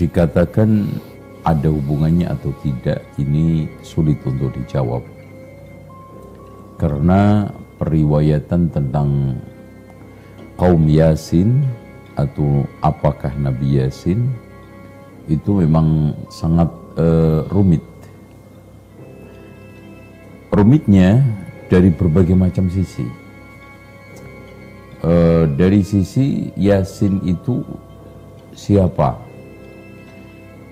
dikatakan ada hubungannya atau tidak, ini sulit untuk dijawab. Karena periwayatan tentang kaum Yasin atau apakah Nabi Yasin itu memang sangat rumit. Rumitnya dari berbagai macam sisi. Dari sisi Yasin itu siapa?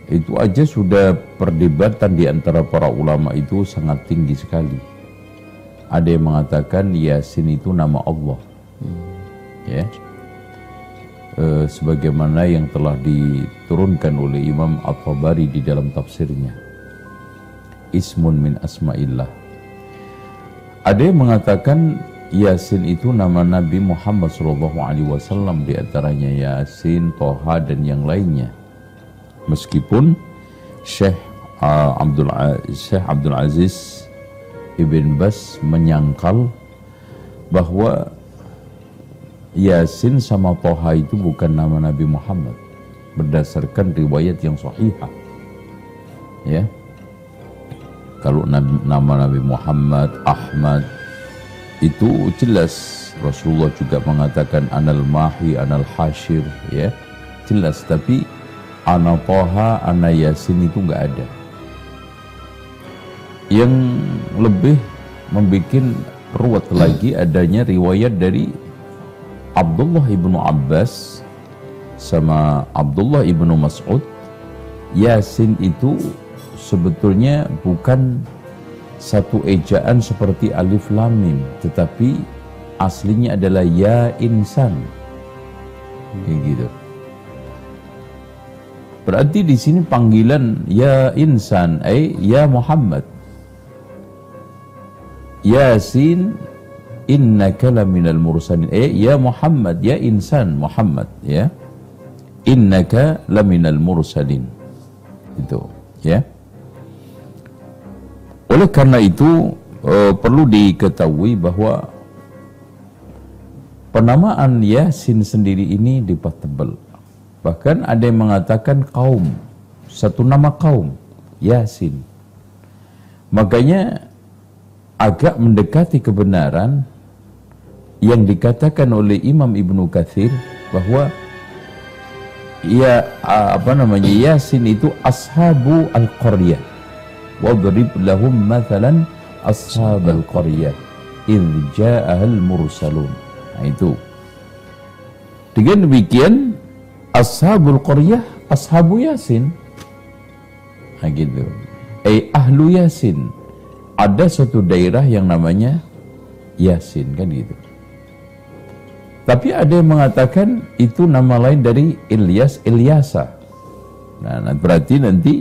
Itu aja sudah perdebatan di antara para ulama itu sangat tinggi sekali. Ada yang mengatakan Yasin itu nama Allah, ya, sebagaimana yang telah diturunkan oleh Imam At-Tabari di dalam tafsirnya, Ismun min Asma'illah. Ada yang mengatakan Yasin itu nama Nabi Muhammad SAW, di antaranya Yasin, Toha, dan yang lainnya. Meskipun Syekh Abdul Aziz Ibn Bas menyangkal bahwa Yasin sama Toha itu bukan nama Nabi Muhammad berdasarkan riwayat yang sahihah. Ya, kalau nama Nabi Muhammad, Ahmad, itu jelas Rasulullah juga mengatakan Anal Mahi, Anal Hashir, ya, jelas. Tapi Ana Toha, Ana Yasin itu nggak ada. Yang lebih membuat ruwet lagi adanya riwayat dari Abdullah ibnu Abbas sama Abdullah ibnu Mas'ud. Yasin itu sebetulnya bukan satu ejaan seperti alif lam mim, tetapi aslinya adalah ya insan. Gitu. Berarti di sini panggilan ya insan, ya Muhammad. Yasin innaka laminal mursalin. Ya Muhammad, ya insan Muhammad, ya. Innaka laminal mursalin. Itu, ya. Oleh karena itu perlu diketahui bahwa penamaan Yasin sendiri ini debatable. Bahkan ada yang mengatakan kaum, satu nama kaum, Yasin. Makanya agak mendekati kebenaran yang dikatakan oleh Imam Ibnu Katsir bahwa Yasin itu ashabu al-qaryah. Wadrib lahum mathalan ashabal qaryah idh ja'ahal mursalun. Nah itu. Dengan demikian Ashabul Qaryah, Ashabu Yasin. Nah gitu. Ahlu Yasin. Ada suatu daerah yang namanya Yasin, kan gitu. Tapi ada yang mengatakan itu nama lain dari Ilyas, Ilyasa. Nah, berarti nanti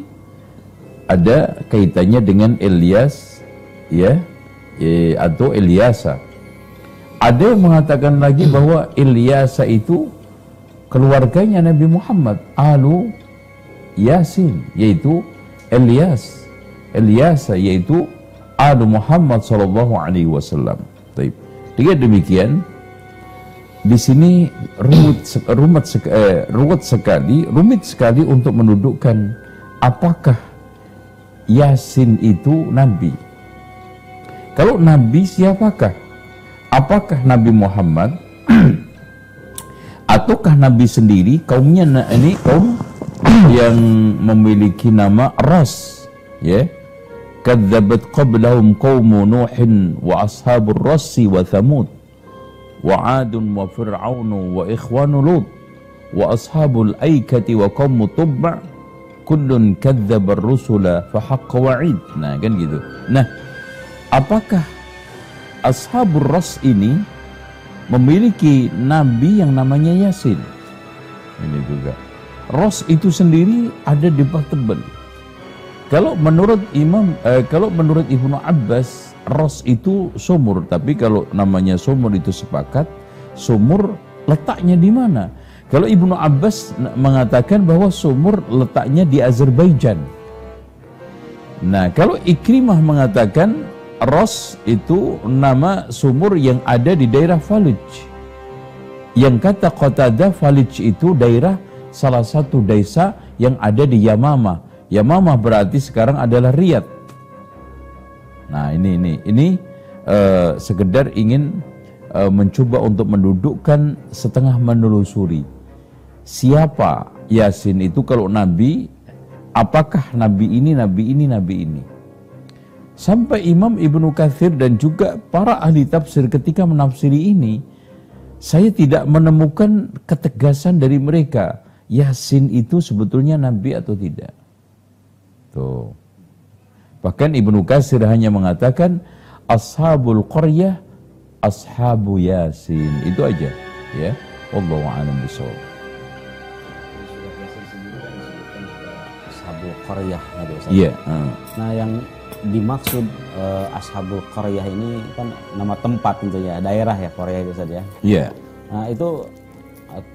ada kaitannya dengan Ilyas, ya, atau Ilyasa. Ada yang mengatakan lagi bahwa Ilyasa itu keluarganya Nabi Muhammad, Alu Yasin, yaitu Ilyasa, yaitu Alu Muhammad SAW. Dengan demikian, di sini rumit sekali untuk mendudukkan apakah Yasin itu Nabi. Kalau Nabi siapakah? Apakah Nabi Muhammad ataukah Nabi sendiri? Kaumnya ini kaum yang memiliki nama Ras, ya. Kadzabat qablahum qaumu Nuhin wa ashabur Rassi wa Thamud wa Adun wa Fir'aunu wa ikhwanu Lut wa ashabul Aikati wa qaumu Tubba kullun kadzabar rusula fa haqqa wa'id. Nah, kan gitu. Nah, apakah ashabur Rass ini memiliki nabi yang namanya Yasin? Ini juga. Rass itu sendiri ada debatable. Kalau menurut Ibnu Abbas, Rass itu sumur. Tapi kalau namanya sumur itu sepakat, sumur letaknya di mana? Kalau Ibnu Abbas mengatakan bahwa sumur letaknya di Azerbaijan. Nah, kalau Ikrimah mengatakan Ros itu nama sumur yang ada di daerah Falij. Yang kata Qatadah, Falij itu daerah salah satu desa yang ada di Yamamah. Yamamah berarti sekarang adalah Riyadh. Nah ini sekedar ingin mencoba untuk mendudukkan setengah menelusuri siapa Yasin itu kalau nabi, apakah nabi ini, nabi ini, nabi ini. Sampai Imam Ibnu Katsir dan juga para ahli tafsir ketika menafsiri ini, saya tidak menemukan ketegasan dari mereka. Yasin itu sebetulnya nabi atau tidak. Tuh. Bahkan Ibnu Katsir hanya mengatakan ashabul qaryah, ashabu Yasin. Itu aja, ya. Wallahu a'lam bishawab. Ashabul qaryah gitu Ustaz. Iya, Nah, yang dimaksud ashabul qaryah ini kan nama tempat tentunya, daerah ya, Korea itu saja. Iya. Nah, itu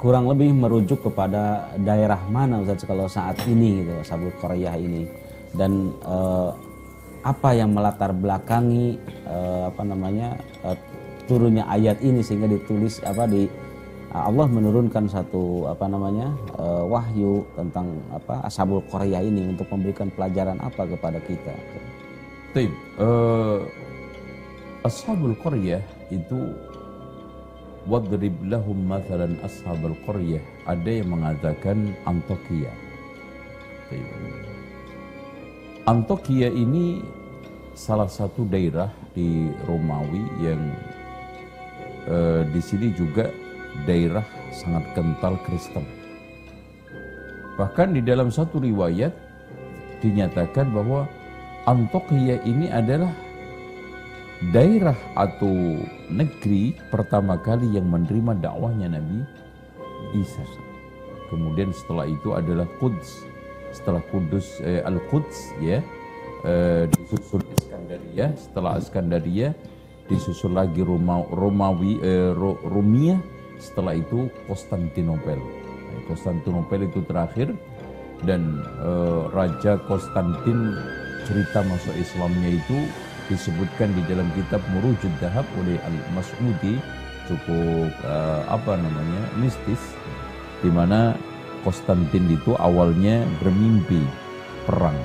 kurang lebih merujuk kepada daerah mana Ustaz kalau saat ini gitu, ashabul qaryah ini. Dan apa yang melatar belakangi turunnya ayat ini sehingga ditulis Allah menurunkan satu wahyu tentang ashabul qaryah ini untuk memberikan pelajaran apa kepada kita. Baik, ashabul qaryah itu wadrib lahum mathalan ashabul qaryah, ada yang mengatakan Antokia. Antokia ini salah satu daerah di Romawi yang di sini juga daerah sangat kental Kristen. Bahkan di dalam satu riwayat dinyatakan bahwa Antokia ini adalah daerah atau negeri pertama kali yang menerima dakwahnya Nabi Isa. Kemudian setelah itu adalah Quds. Setelah Kudus Al-Quds ya, disusul Iskandaria. Setelah Iskandaria disusul lagi Rumia. Setelah itu Konstantinopel. Konstantinopel itu terakhir, dan Raja Konstantin cerita masuk Islamnya itu disebutkan di dalam kitab Murujud Dhahab oleh Al-Mas'udi, cukup mistis, di mana Konstantin itu awalnya bermimpi perang,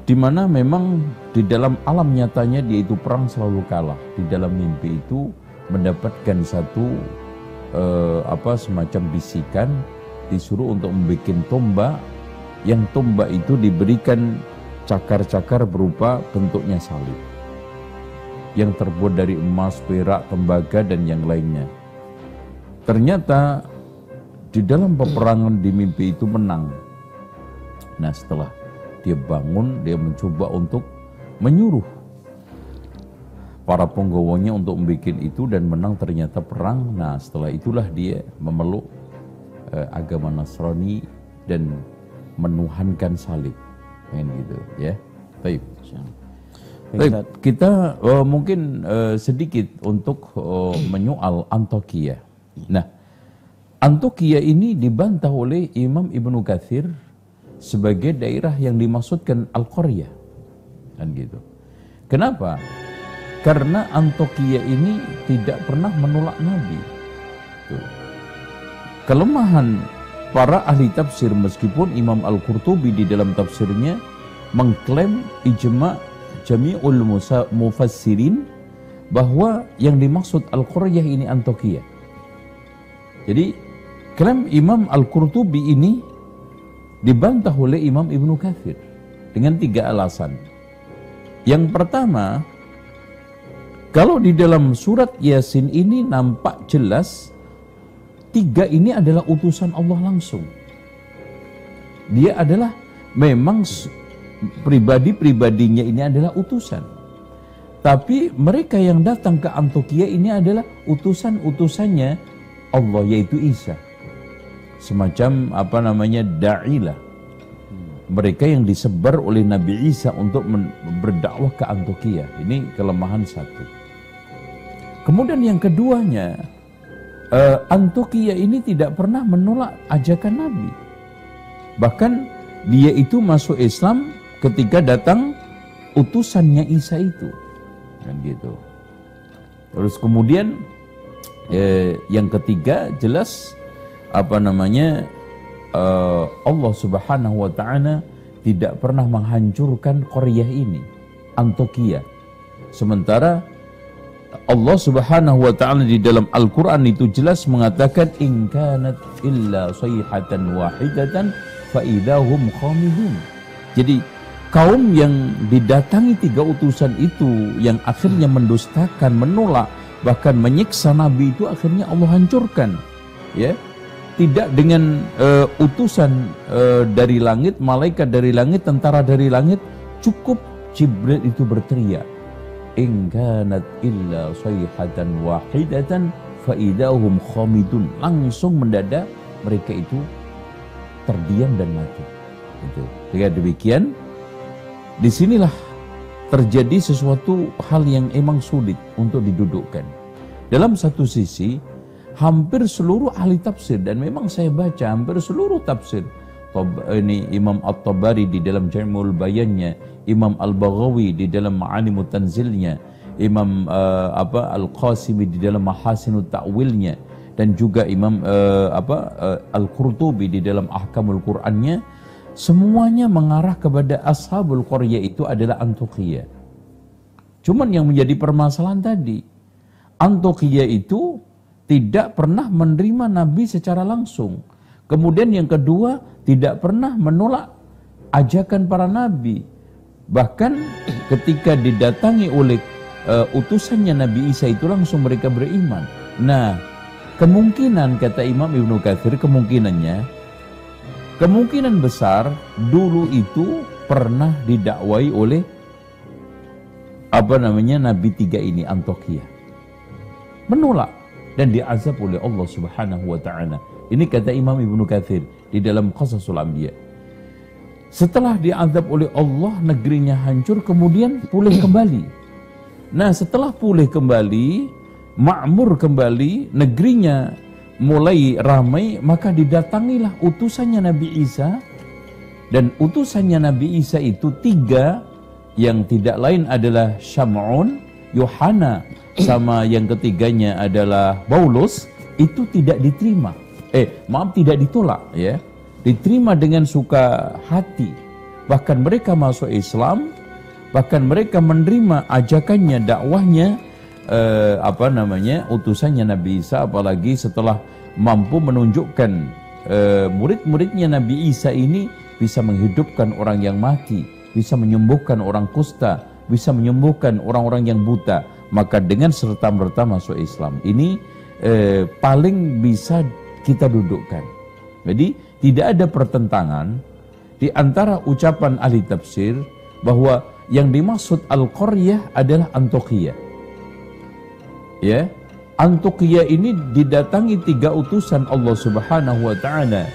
di mana memang di dalam alam nyatanya dia itu perang selalu kalah. Di dalam mimpi itu mendapatkan satu semacam bisikan, disuruh untuk membuat tombak, yang tombak itu diberikan cakar-cakar berupa bentuknya salib yang terbuat dari emas, perak, tembaga dan yang lainnya. Ternyata di dalam peperangan di mimpi itu menang. Nah, setelah dia bangun, dia mencoba untuk menyuruh para penggawanya untuk membuat itu dan menang, ternyata perang. Nah, setelah itulah dia memeluk agama Nasrani dan menuhankan salib. Gitu ya. Baik. Baik, kita mungkin sedikit untuk menyoal Antokia. Nah, Antokia ini dibantah oleh Imam Ibnu Katsir sebagai daerah yang dimaksudkan Al-Qaryah. Kan gitu. Kenapa? Karena Antokia ini tidak pernah menolak Nabi. Tuh. Kelemahan para ahli tafsir, meskipun Imam Al-Qurtubi di dalam tafsirnya mengklaim ijma' jami'ul mufassirin bahwa yang dimaksud Al-Qaryah ini Antokia. Jadi klaim Imam Al-Qurtubi ini dibantah oleh Imam Ibnu Katsir dengan 3 alasan. Yang pertama, kalau di dalam surat Yasin ini nampak jelas 3 ini adalah utusan Allah langsung. Dia adalah memang pribadi-pribadinya ini adalah utusan. Tapi mereka yang datang ke Antokia ini adalah utusan-utusannya Allah, yaitu Isa. Semacam da'ilah. Mereka yang disebar oleh Nabi Isa untuk berdakwah ke Antokia. Ini kelemahan satu. Kemudian yang keduanya, Antokia ini tidak pernah menolak ajakan Nabi. Bahkan dia itu masuk Islam ketika datang utusannya Isa itu. Kan gitu. Terus kemudian yang ketiga jelas Allah Subhanahu wa taala tidak pernah menghancurkan Qaryah ini, Antokia. Sementara Allah Subhanahu wa taala di dalam Al-Qur'an itu jelas mengatakan in kanat illa sayhatan wahidatan fa idahum khamidun. Jadi kaum yang didatangi 3 utusan itu yang akhirnya mendustakan, menolak, bahkan menyiksa Nabi itu akhirnya Allah hancurkan. Ya. Tidak dengan utusan dari langit, malaikat dari langit, tentara dari langit, cukup Jibril itu berteriak, in kanat illa sayhatan wahidatan fa idahum khamidun. Langsung mendadak mereka itu terdiam dan mati. Itu. Dengan demikian, disinilah terjadi sesuatu hal yang emang sulit untuk didudukkan. Dalam satu sisi, hampir seluruh ahli tafsir, dan memang saya baca hampir seluruh tafsir, ini Imam At-Tabari di dalam Jam'ul Bayannya, Imam Al-Baghawi di dalam Ma'animut Tanzilnya, Imam Al-Qasimi di dalam Mahasinut Ta'wilnya, dan juga Imam Al-Qurtubi di dalam Ahkamul Qur'annya, semuanya mengarah kepada Ashabul Qaryah itu adalah Antokia. Cuman yang menjadi permasalahan tadi, Antokia itu tidak pernah menerima Nabi secara langsung. Kemudian yang kedua, tidak pernah menolak ajakan para Nabi. Bahkan ketika didatangi oleh utusannya Nabi Isa itu langsung mereka beriman. Nah, kemungkinan, kata Imam Ibnu Katsir, kemungkinan besar dulu itu pernah didakwai oleh Nabi 3 ini, Antokia. Menolak dan diazab oleh Allah Subhanahu wa taala. Ini kata Imam Ibnu Katsir di dalam Qasasul Anbiya. Setelah diazab oleh Allah, negerinya hancur, kemudian pulih kembali. Nah, setelah pulih kembali, makmur kembali, negerinya mulai ramai, maka didatangilah utusannya Nabi Isa. Dan utusannya Nabi Isa itu 3, yang tidak lain adalah Syam'un, Yohana, sama yang ketiganya adalah Paulus, itu tidak diterima. Tidak ditolak, ya. Diterima dengan suka hati. Bahkan mereka masuk Islam, bahkan mereka menerima ajakannya, dakwahnya, utusannya Nabi Isa, apalagi setelah mampu menunjukkan murid-muridnya Nabi Isa ini bisa menghidupkan orang yang mati, bisa menyembuhkan orang kusta, bisa menyembuhkan orang-orang yang buta, maka dengan serta-merta masuk Islam. Ini paling bisa kita dudukkan. Jadi tidak ada pertentangan di antara ucapan ahli tafsir bahwa yang dimaksud Al-Qaryah adalah Antokia. Ya, Antokia ini didatangi 3 utusan Allah Subhanahu wa taala.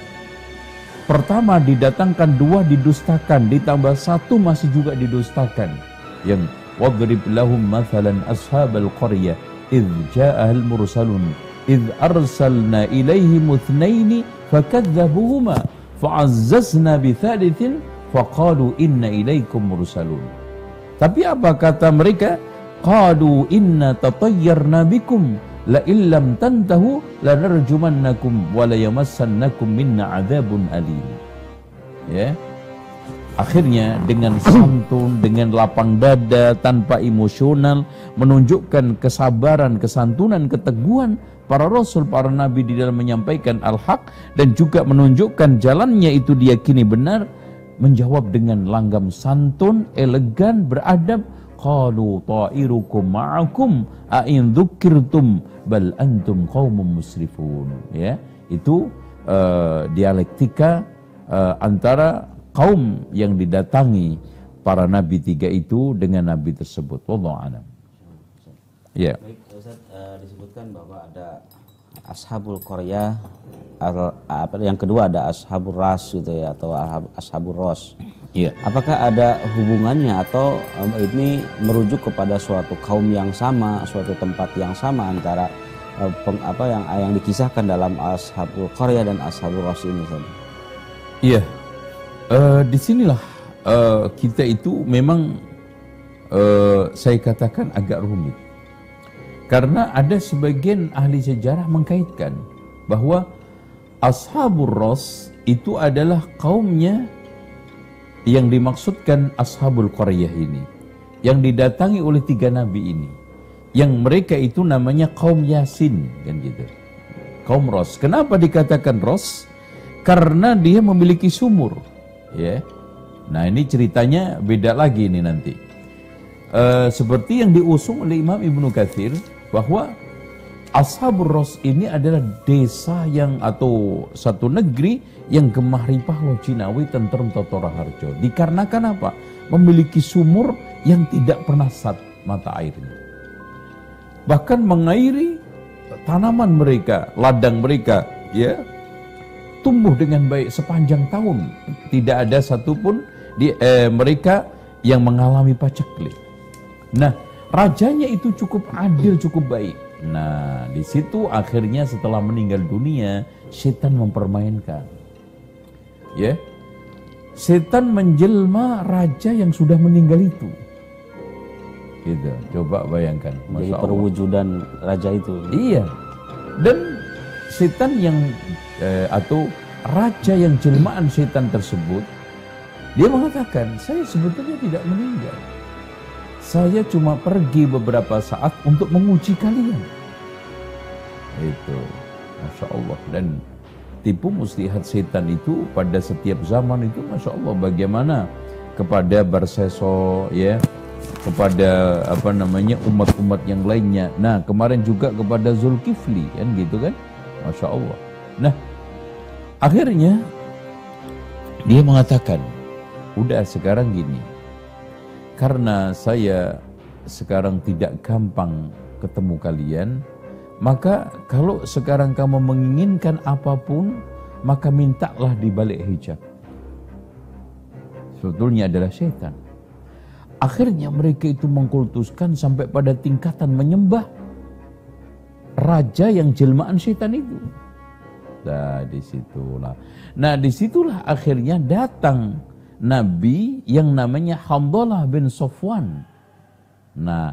Pertama didatangkan, 2 didustakan, ditambah 1 masih juga didustakan. Yang wadrib lahum mathalan ashabal qaryah idh ja'ahal mursalun idh arsalna ilaihim ithnaini fakadzabuhuma fa'azzazna bithalithin faqalu inna ilaikum mursalun. Tapi apa kata mereka? Qalu inna tatayyarna bikum la illam tantahu lanarjumannakum wa la yamassannakum minna adzabun alim. Ya. Akhirnya dengan santun, dengan lapang dada, tanpa emosional, menunjukkan kesabaran, kesantunan, keteguhan para rasul, para nabi di dalam menyampaikan al-haq, dan juga menunjukkan jalannya itu diyakini benar, menjawab dengan langgam santun, elegan, beradab. Qalu ta'irukum ma'akum a'in dzukirtum bal antum qaumun musrifun. Ya, itu dialektika antara kaum yang didatangi para nabi 3 itu dengan nabi tersebut. Wallahu a'lam. Ya. Baik, Ustaz, disebutkan bahwa ada Ashabul Qaryah, yang kedua ada Ashabul Ras gitu ya, atau Ashabul Ras. Iya. Apakah ada hubungannya atau ini merujuk kepada suatu kaum yang sama, suatu tempat yang sama antara yang dikisahkan dalam Ashabul Qaryah dan Ashabul Ras ini, Ustaz? Iya. Disinilah kita itu memang saya katakan agak rumit. Karena ada sebagian ahli sejarah mengkaitkan bahwa Ashabur Ras itu adalah kaumnya yang dimaksudkan Ashabul Qaryah ini, yang didatangi oleh 3 nabi ini, yang mereka itu namanya kaum Yasin, kan gitu. Kaum Ras. Kenapa dikatakan Ras? Karena dia memiliki sumur, ya. Nah, ini ceritanya beda lagi ini nanti. Seperti yang diusung oleh Imam Ibnu Katsir bahwa Ashabur Ras ini adalah desa yang atau satu negeri yang gemah ripah Lojinawi tentrem Toto Raharjo. Dikarenakan apa? Memiliki sumur yang tidak pernah sat mata airnya. Bahkan mengairi tanaman mereka, ladang mereka, ya, tumbuh dengan baik sepanjang tahun. Tidak ada satupun mereka yang mengalami paceklik. Nah, rajanya itu cukup adil, cukup baik. Nah, di situ akhirnya setelah meninggal dunia, setan mempermainkan. Ya, setan menjelma raja yang sudah meninggal itu. Gitu, coba bayangkan. Jadi perwujudan raja itu. Iya, dan setan yang atau raja yang jelmaan setan tersebut, dia mengatakan, saya sebetulnya tidak meninggal. Saya cuma pergi beberapa saat untuk menguji kalian. Itu, Masya Allah. Dan tipu muslihat setan itu pada setiap zaman itu, Masya Allah, bagaimana kepada Barseso, ya, kepada umat-umat yang lainnya. Nah, kemarin juga kepada Zulkifli, kan gitu kan, Masya Allah. Nah, akhirnya dia mengatakan, udah sekarang gini, karena saya sekarang tidak gampang ketemu kalian, maka kalau sekarang kamu menginginkan apapun, maka mintalah di balik hijab. Sebetulnya adalah setan. Akhirnya mereka itu mengkultuskan sampai pada tingkatan menyembah raja yang jelmaan setan itu. Nah, disitulah akhirnya datang Nabi yang namanya Hamdalah bin Safwan. Nah,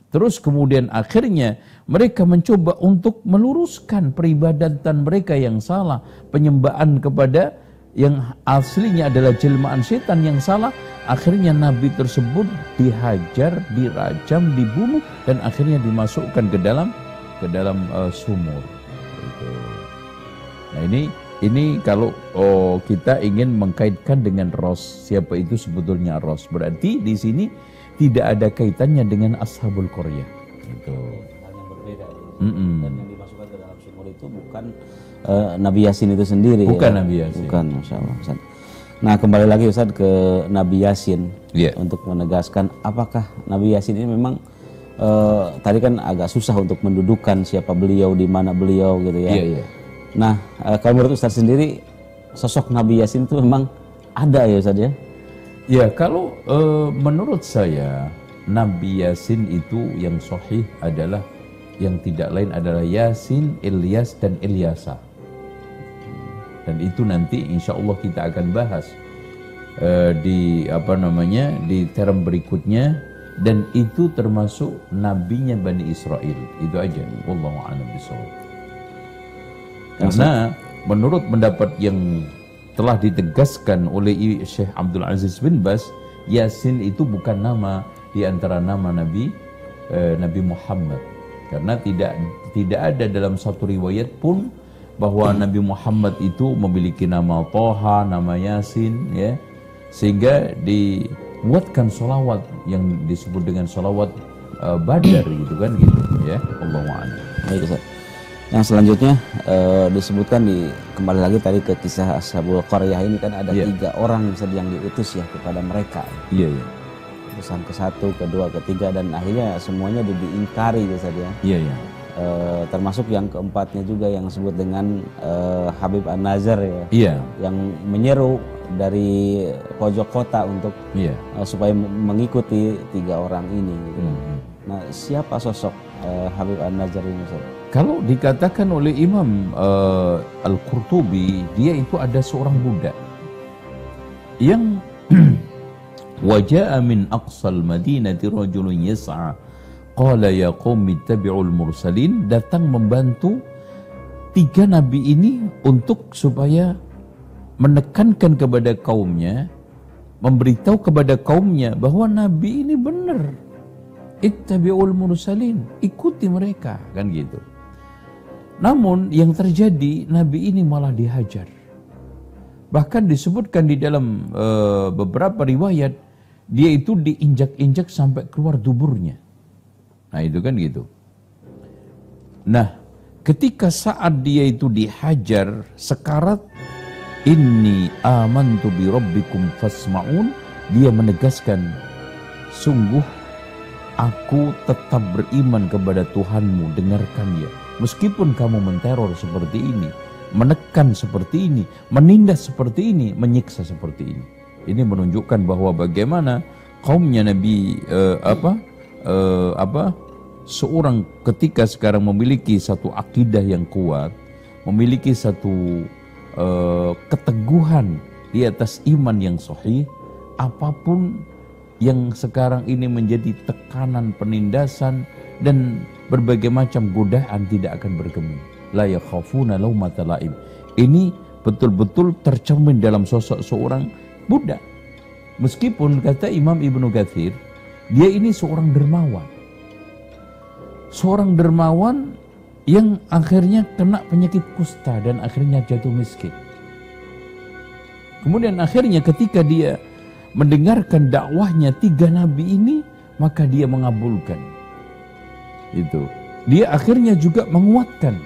terus kemudian akhirnya mereka mencoba untuk meluruskan peribadatan mereka yang salah, penyembahan kepada yang aslinya adalah jelmaan setan yang salah. Akhirnya Nabi tersebut dihajar, dirajam, dibunuh, dan akhirnya dimasukkan ke dalam sumur. Nah, ini kalau kita ingin mengkaitkan dengan Ras, siapa itu sebetulnya Ras? Berarti di sini tidak ada kaitannya dengan Ashabul Qaryah. Itu hal yang berbeda. Dan yang dimasukkan ke dalam sumur itu bukan Nabi Yasin itu sendiri. Bukan ya? Nabi Yasin. Bukan, Masya Allah, Ustaz. Nah, kembali lagi Ustaz ke Nabi Yasin, untuk menegaskan apakah Nabi Yasin ini memang tadi kan agak susah untuk mendudukan siapa beliau, di mana beliau gitu ya. Iya. Nah, kalau menurut Ustaz sendiri, sosok Nabi Yasin itu memang ada ya Ustaz ya? Ya, kalau menurut saya Nabi Yasin itu yang sahih adalah yang tidak lain adalah Yasin, Ilyas, dan Ilyasa. Dan itu nanti insya Allah kita akan bahas di term berikutnya, dan itu termasuk nabinya Bani Israel. Itu aja. Wallahu a'lam bishawab. Karena menurut pendapat yang telah ditegaskan oleh Syekh Abdul Aziz bin Baz, Yasin itu bukan nama di antara nama Nabi Muhammad. Karena tidak ada dalam satu riwayat pun bahwa Nabi Muhammad itu memiliki nama Toha, nama Yasin, ya, sehingga dibuatkan sholawat yang disebut dengan sholawat Badar gitu kan, gitu ya. Allahu a'lam. Baik Ustaz. Yang selanjutnya disebutkan kembali lagi tadi ke kisah Ashabul Qaryah ini kan ada 3 orang yang diutus ya kepada mereka. Iya. Utusan ke-1, ke-2, ke-3, dan akhirnya semuanya diingkari Ustaz ya. Iya. Termasuk yang keempatnya juga yang disebut dengan Habib An-Nazar ya. Iya. Yang menyeru dari pojok kota untuk supaya mengikuti 3 orang ini gitu. Nah, siapa sosok Habib An-Nazar ini Ustaz? Kalau dikatakan oleh Imam Al-Qurtubi, dia itu ada seorang budak yang waja'a min aqsal madinati rajulun yas'a qala ya qaumi ittabi'ul mursalin, datang membantu tiga nabi ini untuk supaya menekankan kepada kaumnya, memberitahu kepada kaumnya bahwa nabi ini benar. Ittabi'ul mursalin, ikuti mereka, kan gitu. Namun yang terjadi, nabi ini malah dihajar. Bahkan disebutkan di dalam beberapa riwayat, dia itu diinjak-injak sampai keluar duburnya. Nah itu kan gitu. Nah ketika saat dia itu dihajar sekarat, inni amantu bi rabbikum fasma'un, dia menegaskan, sungguh aku tetap beriman kepada Tuhanmu, dengarkan ya. Meskipun kamu menteror seperti ini, menekan seperti ini, menindas seperti ini, menyiksa seperti ini. Ini menunjukkan bahwa bagaimana kaumnya Nabi seorang ketika sekarang memiliki satu akidah yang kuat, memiliki satu keteguhan di atas iman yang sahih, apapun yang sekarang ini menjadi tekanan, penindasan dan berbagai macam godaan tidak akan bergeming. La yakhafuna laumata laim. Ini betul-betul tercermin dalam sosok seorang budak. Meskipun kata Imam Ibnu Katsir, dia ini seorang dermawan. Seorang dermawan yang akhirnya kena penyakit kusta dan akhirnya jatuh miskin. Kemudian akhirnya ketika dia mendengarkan dakwahnya tiga nabi ini, maka dia mengabulkan. Itu. Dia akhirnya juga menguatkan.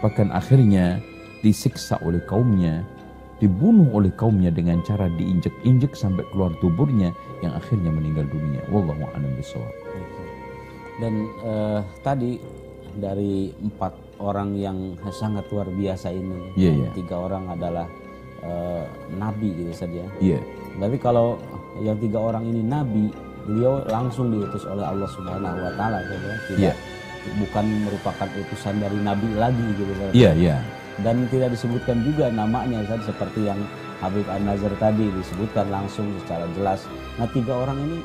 Bahkan akhirnya disiksa oleh kaumnya, dibunuh oleh kaumnya dengan cara diinjek-injek sampai keluar tuburnya, yang akhirnya meninggal dunia. Wallahu a'lam bishawab. Dan tadi dari 4 orang yang sangat luar biasa ini, tiga orang adalah nabi gitu saja. Tapi kalau yang 3 orang ini nabi, beliau langsung diutus oleh Allah Subhanahu Wa Taala, bukan merupakan utusan dari nabi lagi gitu. Dan tidak disebutkan juga namanya, seperti yang Habib An-Nazar tadi disebutkan langsung secara jelas. Nah 3 orang ini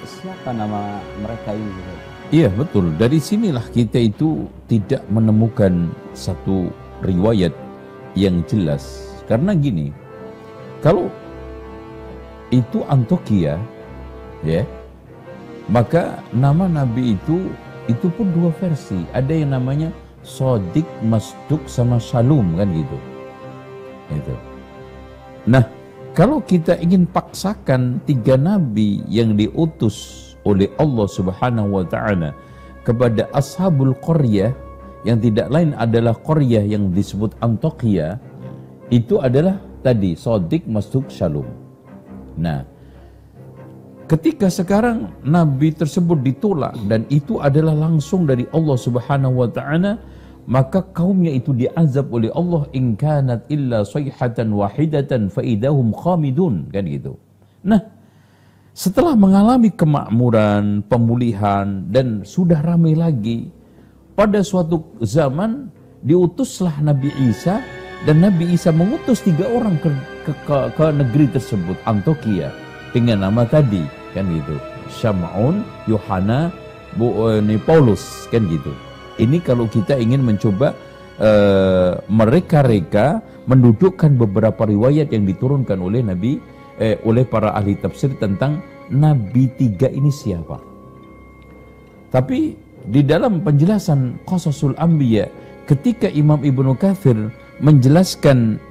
siapa nama mereka ini? Iya betul, dari sinilah kita itu tidak menemukan satu riwayat yang jelas. Karena gini, kalau itu Antioquia, ya, maka nama nabi itu pun 2 versi. Ada yang namanya Shadiq, Masduq sama Shalum, kan gitu. Itu. Nah, kalau kita ingin paksakan 3 nabi yang diutus oleh Allah Subhanahu wa taala kepada ashabul qaryah, yang tidak lain adalah qaryah yang disebut Antioquia, itu adalah tadi Shadiq, Masduq, Shalum. Nah, ketika sekarang nabi tersebut ditolak dan itu adalah langsung dari Allah Subhanahu wa taala, maka kaumnya itu diazab oleh Allah, in kanat illa sayhatan wahidatan fa idahum khamidun, kan gitu. Nah, setelah mengalami kemakmuran, pemulihan dan sudah ramai lagi, pada suatu zaman diutuslah Nabi Isa, dan Nabi Isa mengutus 3 orang ke negeri tersebut, Antioquia, dengan nama tadi, kan gitu, Syam'un, Yohana, Paulus, kan gitu. Ini kalau kita ingin mencoba mereka-reka mendudukkan beberapa riwayat yang diturunkan oleh oleh para ahli tafsir tentang Nabi 3 ini siapa. Tapi di dalam penjelasan Qasasul Anbiya, ketika Imam Ibnu Katsir menjelaskan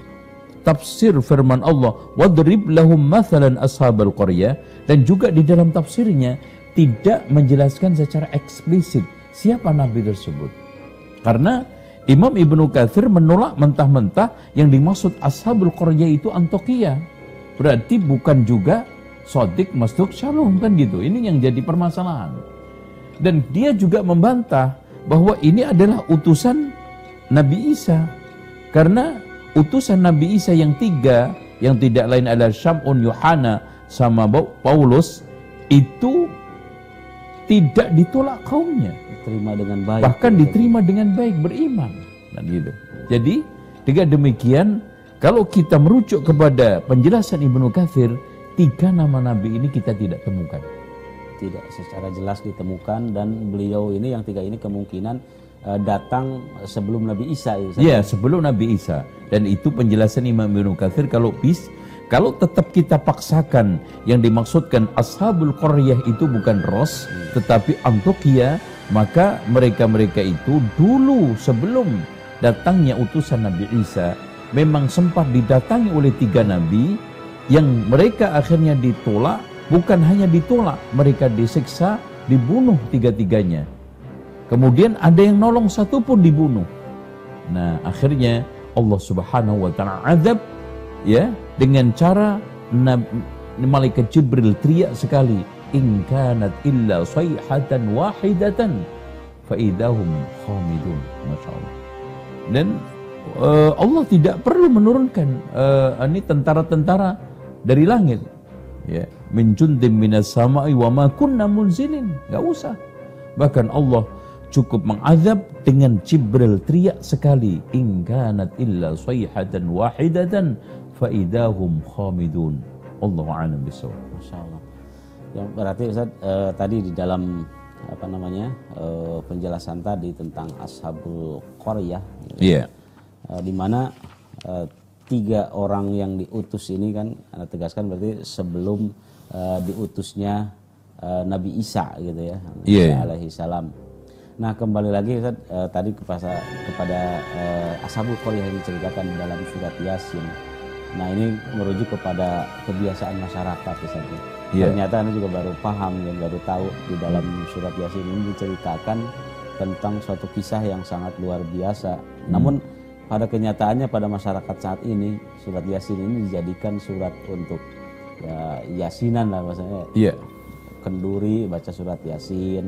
tafsir firman Allah, wadrib lahum mathalan ashabal qaryah, dan juga di dalam tafsirnya tidak menjelaskan secara eksplisit siapa nabi tersebut. Karena Imam Ibnu Katsir menolak mentah-mentah yang dimaksud ashabul qaryah itu Antioquia. Berarti bukan juga Shadiq, Masduq, Shalum, kan gitu. Ini yang jadi permasalahan. Dan dia juga membantah bahwa ini adalah utusan Nabi Isa. Karena utusan Nabi Isa yang 3, yang tidak lain adalah Syam'un, Yohana, sama Paulus, itu tidak ditolak kaumnya. Diterima dengan baik. Bahkan diterima dengan baik, beriman. Dan gitu. Jadi, dengan demikian, kalau kita merujuk kepada penjelasan Ibnu Katsir, 3 nama nabi ini kita tidak temukan. Tidak secara jelas ditemukan, dan beliau ini yang 3 ini kemungkinan datang sebelum Nabi Isa. Ya, sebelum Nabi Isa. Dan itu penjelasan Imam Ibnu Katsir, kalau tetap kita paksakan yang dimaksudkan Ashabul Qaryah itu bukan Ros, tetapi Antokia, maka mereka-mereka itu dulu sebelum datangnya utusan Nabi Isa memang sempat didatangi oleh 3 nabi yang mereka akhirnya ditolak. Bukan hanya ditolak, mereka disiksa, dibunuh 3-tiganya. Kemudian ada yang nolong, 1 pun dibunuh. Nah, akhirnya Allah Subhanahu wa taala azab ya dengan cara malaikat Jibril teriak sekali, in kanat illa sayhatan wahidatan fa idahum khamidun. Masyaallah. Dan Allah tidak perlu menurunkan ini tentara-tentara dari langit. Ya, min jundim minas sama'i wa ma kunna munzilin. Enggak usah. Bahkan Allah cukup mengazab dengan Jibril teriak sekali, in kanat illa sayhatan wahidatan fa idahum khamidun. Allahu a'lam bishawab. Masyaallah. Yang berarti Ustaz tadi di dalam penjelasan tadi tentang Ashabul Qaryah. Iya. Di mana 3 orang yang diutus ini kan Anda tegaskan berarti sebelum diutusnya Nabi Isa gitu ya, Isa alaihi salam. Nah, kembali lagi Ustaz, tadi kepada Ashabul Qaryah yang diceritakan dalam surat Yasin. Nah, ini merujuk kepada kebiasaan masyarakat Ustaz. Ternyata Anda juga baru paham dan baru tahu di dalam surat Yasin ini diceritakan tentang suatu kisah yang sangat luar biasa. Namun pada kenyataannya pada masyarakat saat ini surat Yasin ini dijadikan surat untuk yasinan lah maksudnya. Iya. Kenduri baca surat Yasin,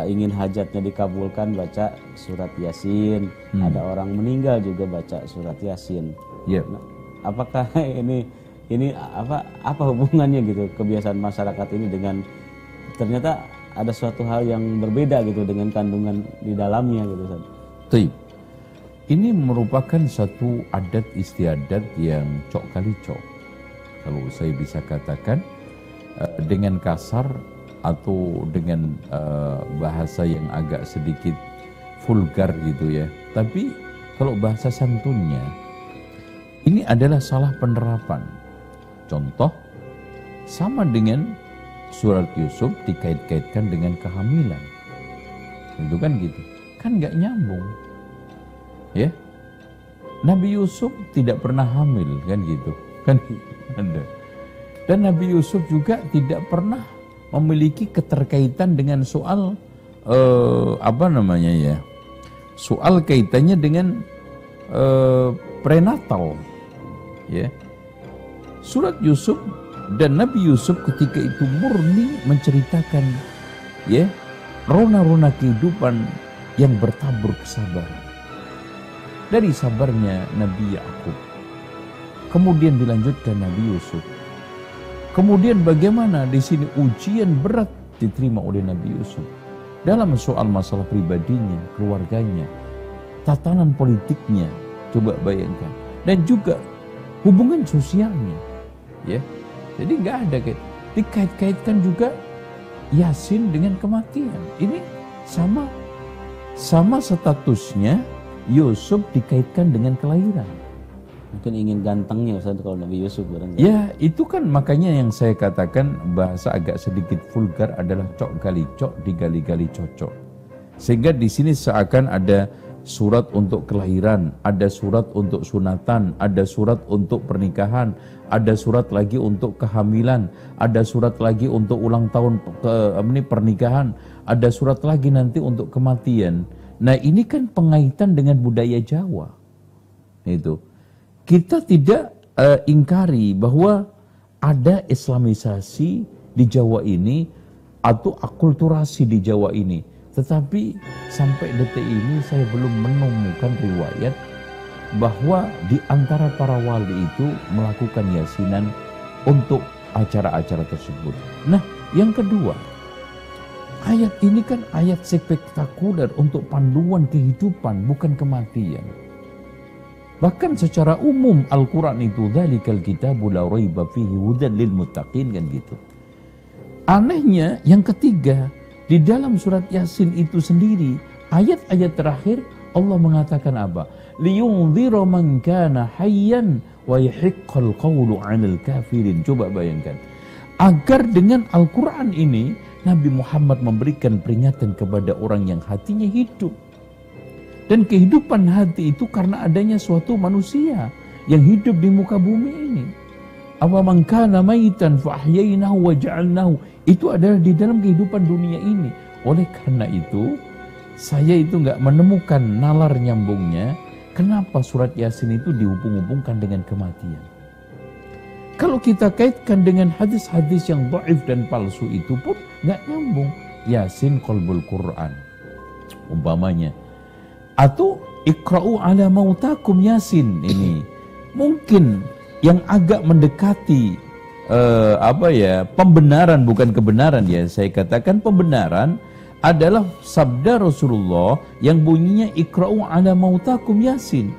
ingin hajatnya dikabulkan baca surat Yasin, ada orang meninggal juga baca surat Yasin. Iya. Nah, apakah ini apa hubungannya gitu kebiasaan masyarakat ini dengan ternyata ada suatu hal yang berbeda gitu dengan kandungan di dalamnya gitu Ustaz. Baik. Ini merupakan satu adat istiadat yang cok kali cok. Kalau saya bisa katakan dengan kasar atau dengan bahasa yang agak sedikit vulgar gitu ya. Tapi kalau bahasa santunnya, ini adalah salah penerapan. Contoh, sama dengan surat Yusuf dikait-kaitkan dengan kehamilan. Itu kan gitu. Kan nggak nyambung. Ya, Nabi Yusuf tidak pernah hamil kan gitu, kan ada. Dan Nabi Yusuf juga tidak pernah memiliki keterkaitan dengan soal soal kaitannya dengan prenatal. Ya, surat Yusuf dan Nabi Yusuf ketika itu murni menceritakan ya rona-rona kehidupan yang bertabur kesabaran. Dari sabarnya Nabi Yakub, kemudian dilanjutkan Nabi Yusuf. Kemudian bagaimana di sini ujian berat diterima oleh Nabi Yusuf dalam soal masalah pribadinya, keluarganya, tatanan politiknya, coba bayangkan, dan juga hubungan sosialnya, ya. Jadi nggak ada dikait-kaitkan juga Yasin dengan kematian. Ini sama statusnya. Yusuf dikaitkan dengan kelahiran. Mungkin ingin gantengnya Ustaz kalau Nabi Yusuf barangkali. Ya, itu kan makanya yang saya katakan bahasa agak sedikit vulgar adalah cok gali cok digali-gali cocok. Sehingga di sini seakan ada surat untuk kelahiran, ada surat untuk sunatan, ada surat untuk pernikahan, ada surat lagi untuk kehamilan, ada surat lagi untuk ulang tahun pernikahan, ada surat lagi nanti untuk kematian. Nah, ini kan pengaitan dengan budaya Jawa. Itu. Kita tidak ingkari bahwa ada islamisasi di Jawa ini atau akulturasi di Jawa ini. Tetapi sampai detik ini saya belum menemukan riwayat bahwa di antara para wali itu melakukan yasinan untuk acara-acara tersebut. Nah, yang kedua, ayat ini kan ayat spektakuler untuk panduan kehidupan, bukan kematian. Bahkan secara umum Al-Quran itu dzalikal kitabu la raiba fihi hudan lil muttaqin kan gitu. Anehnya yang ketiga, di dalam surat Yasin itu sendiri ayat-ayat terakhir Allah mengatakan apa? Liyunzira man kana hayyan wa yahiqqal qawlu 'alal kafirin. Coba bayangkan. Agar dengan Al-Qur'an ini Nabi Muhammad memberikan peringatan kepada orang yang hatinya hidup. Dan kehidupan hati itu karena adanya suatu manusia yang hidup di muka bumi ini. Awa man kana maitan fa ahyaynahu wa ja'alnahu. Itu adalah di dalam kehidupan dunia ini. Oleh karena itu, saya itu nggak menemukan nalar nyambungnya. Kenapa surat Yasin itu dihubung-hubungkan dengan kematian? Kalau kita kaitkan dengan hadis-hadis yang dhaif dan palsu itu pun nggak nyambung. Yasin qalbul Quran, umpamanya. Atau iqra'u ala mautakum Yasin ini. Mungkin yang agak mendekati pembenaran, bukan kebenaran ya. Saya katakan pembenaran adalah sabda Rasulullah yang bunyinya iqra'u ala mautakum Yasin.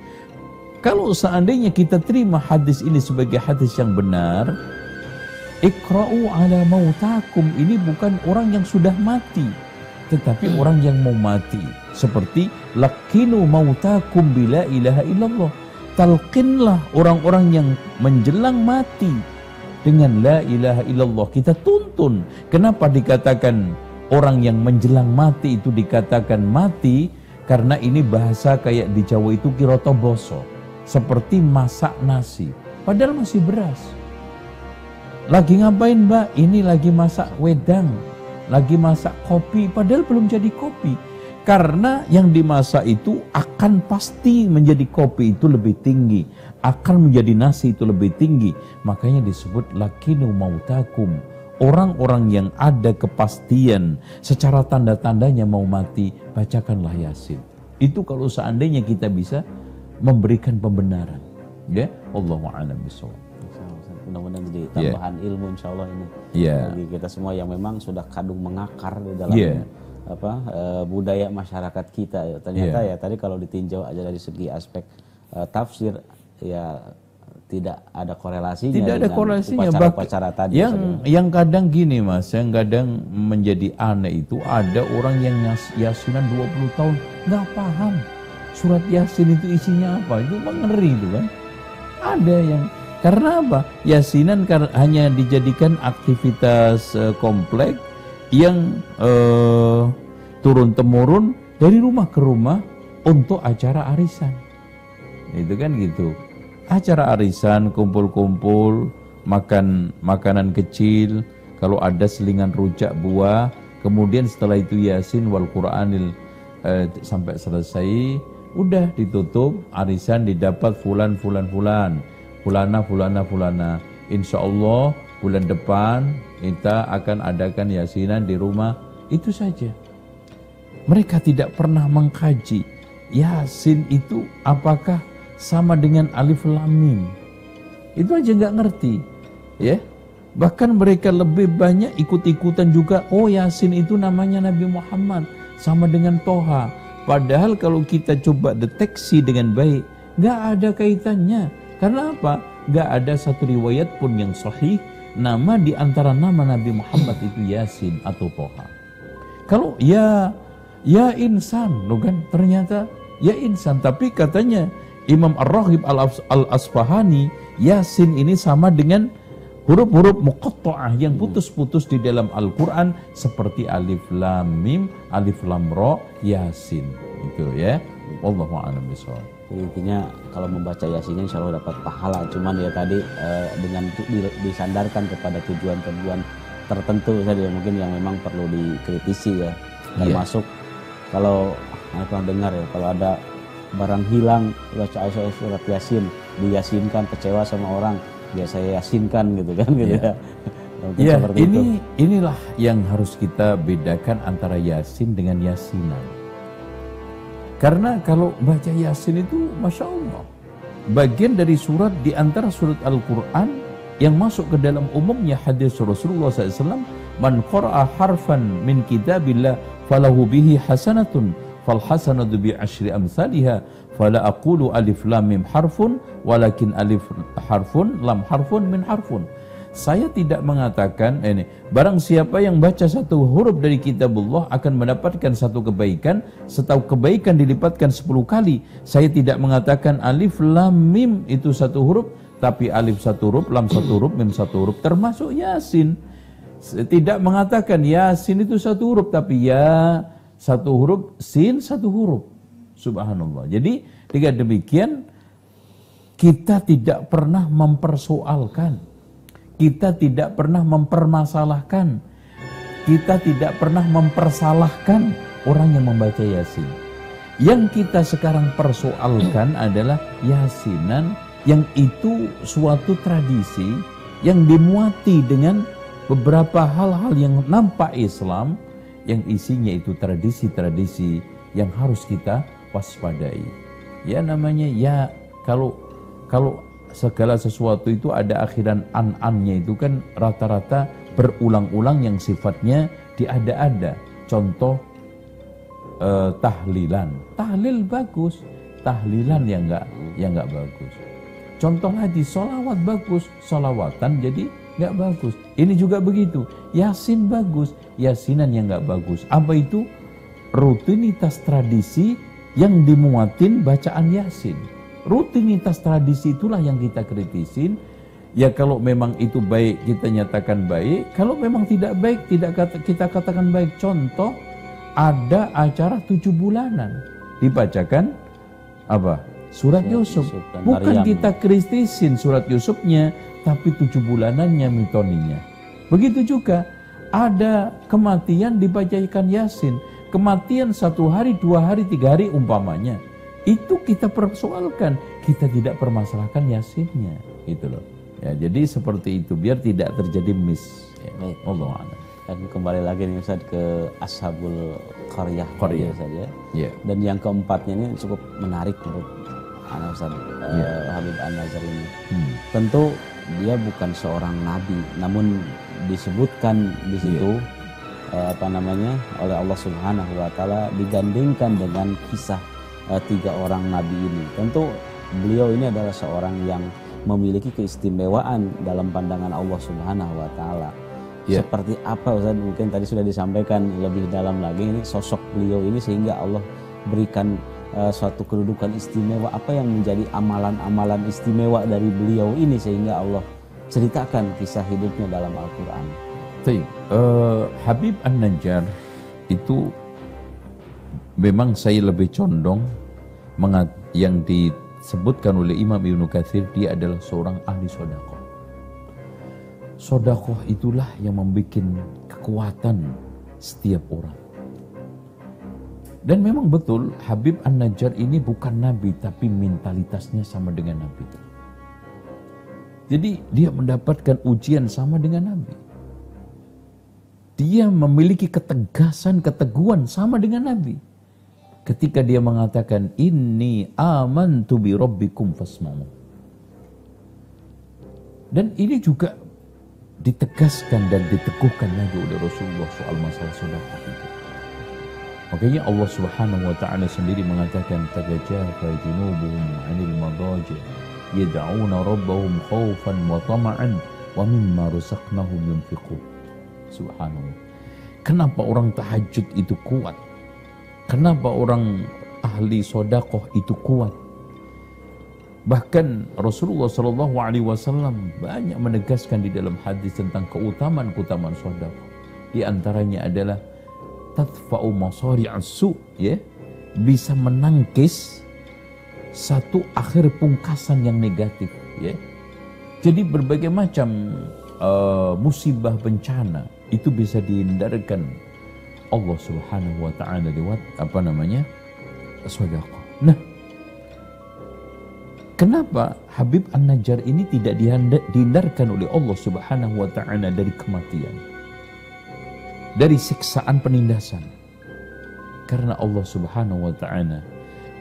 Kalau seandainya kita terima hadis ini sebagai hadis yang benar, iqra'u ala mautakum ini bukan orang yang sudah mati, tetapi orang yang mau mati. Seperti laqinu mautakum bila ilaha illallah. Talqinlah orang-orang yang menjelang mati dengan la ilaha illallah. Kita tuntun. Kenapa dikatakan orang yang menjelang mati itu dikatakan mati? Karena ini bahasa kayak di Jawa itu kiroto boso, seperti masak nasi padahal masih beras. Lagi ngapain mbak? Ini lagi masak wedang, lagi masak kopi padahal belum jadi kopi. Karena yang dimasak itu akan pasti menjadi kopi itu lebih tinggi, akan menjadi nasi itu lebih tinggi. Makanya disebut lakinu mautakum. Orang-orang yang ada kepastian secara tanda-tandanya mau mati, bacakanlah Yasin. Itu kalau seandainya kita bisa memberikan pembenaran. Ya, Allahu a'lam bishawab. Mudah-mudahan jadi tambahan ilmu insyaallah ini. Bagi kita semua yang memang sudah kadung mengakar di dalam budaya masyarakat kita ya. Ternyata ya tadi kalau ditinjau aja dari segi aspek tafsir ya tidak ada korelasinya. Tidak ada korelasinya. Upacara tadi. Yang kadang gini mas, yang kadang menjadi aneh itu ada orang yang yasinan 20 tahun nggak paham surat Yasin itu isinya apa. Itu ngeri itu kan. Ada yang karena apa? Yasinan hanya dijadikan aktivitas kompleks yang turun-temurun dari rumah ke rumah untuk acara arisan. Itu kan gitu. Acara arisan, kumpul-kumpul, makan makanan kecil, kalau ada selingan rujak buah, kemudian setelah itu Yasin wal Qur'anil sampai selesai, udah ditutup, arisan didapat fulan. Insya Allah bulan depan kita akan adakan yasinan di rumah. Itu saja. Mereka tidak pernah mengkaji Yasin itu apakah sama dengan alif lam mim. Itu aja nggak ngerti, ya. Bahkan mereka lebih banyak ikut-ikutan juga. Oh, Yasin itu namanya Nabi Muhammad sama dengan Toha. Padahal kalau kita coba deteksi dengan baik, nggak ada kaitannya. Karena apa? Nggak ada satu riwayat pun yang sahih nama di antara nama Nabi Muhammad itu Yasin atau Toha. Kalau ya insan, loh kan? Ternyata ya insan. Tapi katanya Imam Ar-Raghib Al-Asfahani, Yasin ini sama dengan huruf-huruf muqatta'ah yang putus-putus di dalam Al-Quran seperti alif lam mim, alif lam ra, Yasin. Itu ya. Wallahu a'lam bishawab. Intinya kalau membaca Yasin insya Allah dapat pahala. Cuman ya tadi dengan disandarkan kepada tujuan-tujuan tertentu saja mungkin yang memang perlu dikritisi ya. Termasuk kalau pernah dengar ya, kalau ada barang hilang baca surat Yasin, diyasinkan, kecewa sama orang, ya saya yasinkan gitu kan gitu ya. Ya, inilah yang harus kita bedakan antara Yasin dengan Yasinan. Karena kalau baca Yasin itu Masya Allah, bagian dari surat di antara surat Al-Quran yang masuk ke dalam umumnya hadis Rasulullah SAW, man qara'a harfan min kitabillah falahu bihi hasanatun fal hasanatu bi asyri amsalha fala aqulu alif lam mim harfun walakin alif harfun lam harfun min harfun. Saya tidak mengatakan barang siapa yang baca satu huruf dari kitabullah akan mendapatkan satu kebaikan, setahu kebaikan dilipatkan 10 kali. Saya tidak mengatakan alif lam mim itu satu huruf, tapi alif satu huruf, lam satu huruf, mim satu huruf termasuk Yasin. Tidak mengatakan Yasin itu satu huruf, tapi ya satu huruf, sin satu huruf. Subhanallah. Jadi dengan demikian kita tidak pernah mempersoalkan, kita tidak pernah mempermasalahkan, kita tidak pernah mempersalahkan orang yang membaca Yasin. Yang kita sekarang persoalkan adalah Yasinan yang itu suatu tradisi yang dimuati dengan beberapa hal-hal yang nampak Islam, yang isinya itu tradisi-tradisi yang harus kita waspadai. Ya namanya ya kalau segala sesuatu itu ada akhiran an-annya, itu kan rata-rata berulang-ulang yang sifatnya diada-ada. Contoh tahlilan, tahlil bagus, tahlilan yang enggak bagus. Contoh lagi sholawat bagus, sholawatan jadi enggak bagus. Ini juga begitu, Yasin bagus, Yasinan yang enggak bagus. Apa itu? Rutinitas tradisi yang dimuatin bacaan Yasin. Rutinitas tradisi itulah yang kita kritisin. Ya kalau memang itu baik kita nyatakan baik, kalau memang tidak baik kita katakan baik. Contoh, ada acara 7 bulanan dibacakan apa? Surat Yusuf. Bukan kita kritisin surat Yusufnya, tapi 7 bulanannya mitoninya. Begitu juga ada kematian dibacakan Yasin. Kematian 1 hari, 2 hari, 3 hari umpamanya. Itu kita persoalkan, kita tidak permasalahkan Yasinnya, itu loh. Ya, jadi seperti itu biar tidak terjadi miss. Ya. Allah a'lam. Dan kembali lagi nih Ustaz ke Ashabul Qaryah saja. Yeah. Dan yang keempatnya ini cukup menarik menurut anak Ustaz Habib An-Najjar ini. Tentu dia bukan seorang nabi, namun disebutkan di situ oleh Allah Subhanahu wa taala digandingkan dengan kisah 3 orang nabi ini. Tentu beliau ini adalah seorang yang memiliki keistimewaan dalam pandangan Allah Subhanahu wa taala. Seperti apa Ustaz? Mungkin tadi sudah disampaikan lebih dalam lagi ini sosok beliau ini sehingga Allah berikan suatu kedudukan istimewa. Apa yang menjadi amalan-amalan istimewa dari beliau ini sehingga Allah ceritakan kisah hidupnya dalam Al-Qur'an. Habib An-Najjar itu memang saya lebih condong yang disebutkan oleh Imam Ibnu Katsir, dia adalah seorang ahli sedekah. Sedekah itulah yang membuat kekuatan setiap orang. Dan memang betul Habib An-Najjar ini bukan nabi, tapi mentalitasnya sama dengan nabi. Jadi dia mendapatkan ujian sama dengan nabi. Dia memiliki ketegasan, keteguhan sama dengan nabi. Ketika dia mengatakan inni amantu bi rabbikum fasma'u. Dan ini juga ditegaskan dan diteguhkan lagi oleh Rasulullah soal masalah sedekah itu. Makanya Allah Subhanahu wa taala sendiri mengatakan tatajafa junubuhum 'anil madaji yad'una rabbahum khaufan wa tama'an wa mimma razaqnahum yunfiqun. Subhanallah. Kenapa orang tahajud itu kuat? Kenapa orang ahli sedekah itu kuat? Bahkan Rasulullah SAW banyak menegaskan di dalam hadis tentang keutamaan-keutamaan sedekah. Di antaranya adalah tadfa'u masari'as su', ya, bisa menangkis satu akhir pungkasan yang negatif, ya. Jadi berbagai macam musibah bencana itu bisa dihindarkan Allah Subhanahu wa taala lewat sedekah. Nah, kenapa Habib An-Najjar ini tidak dihindarkan oleh Allah Subhanahu wa taala dari kematian, dari siksaan penindasan? Karena Allah Subhanahu wa taala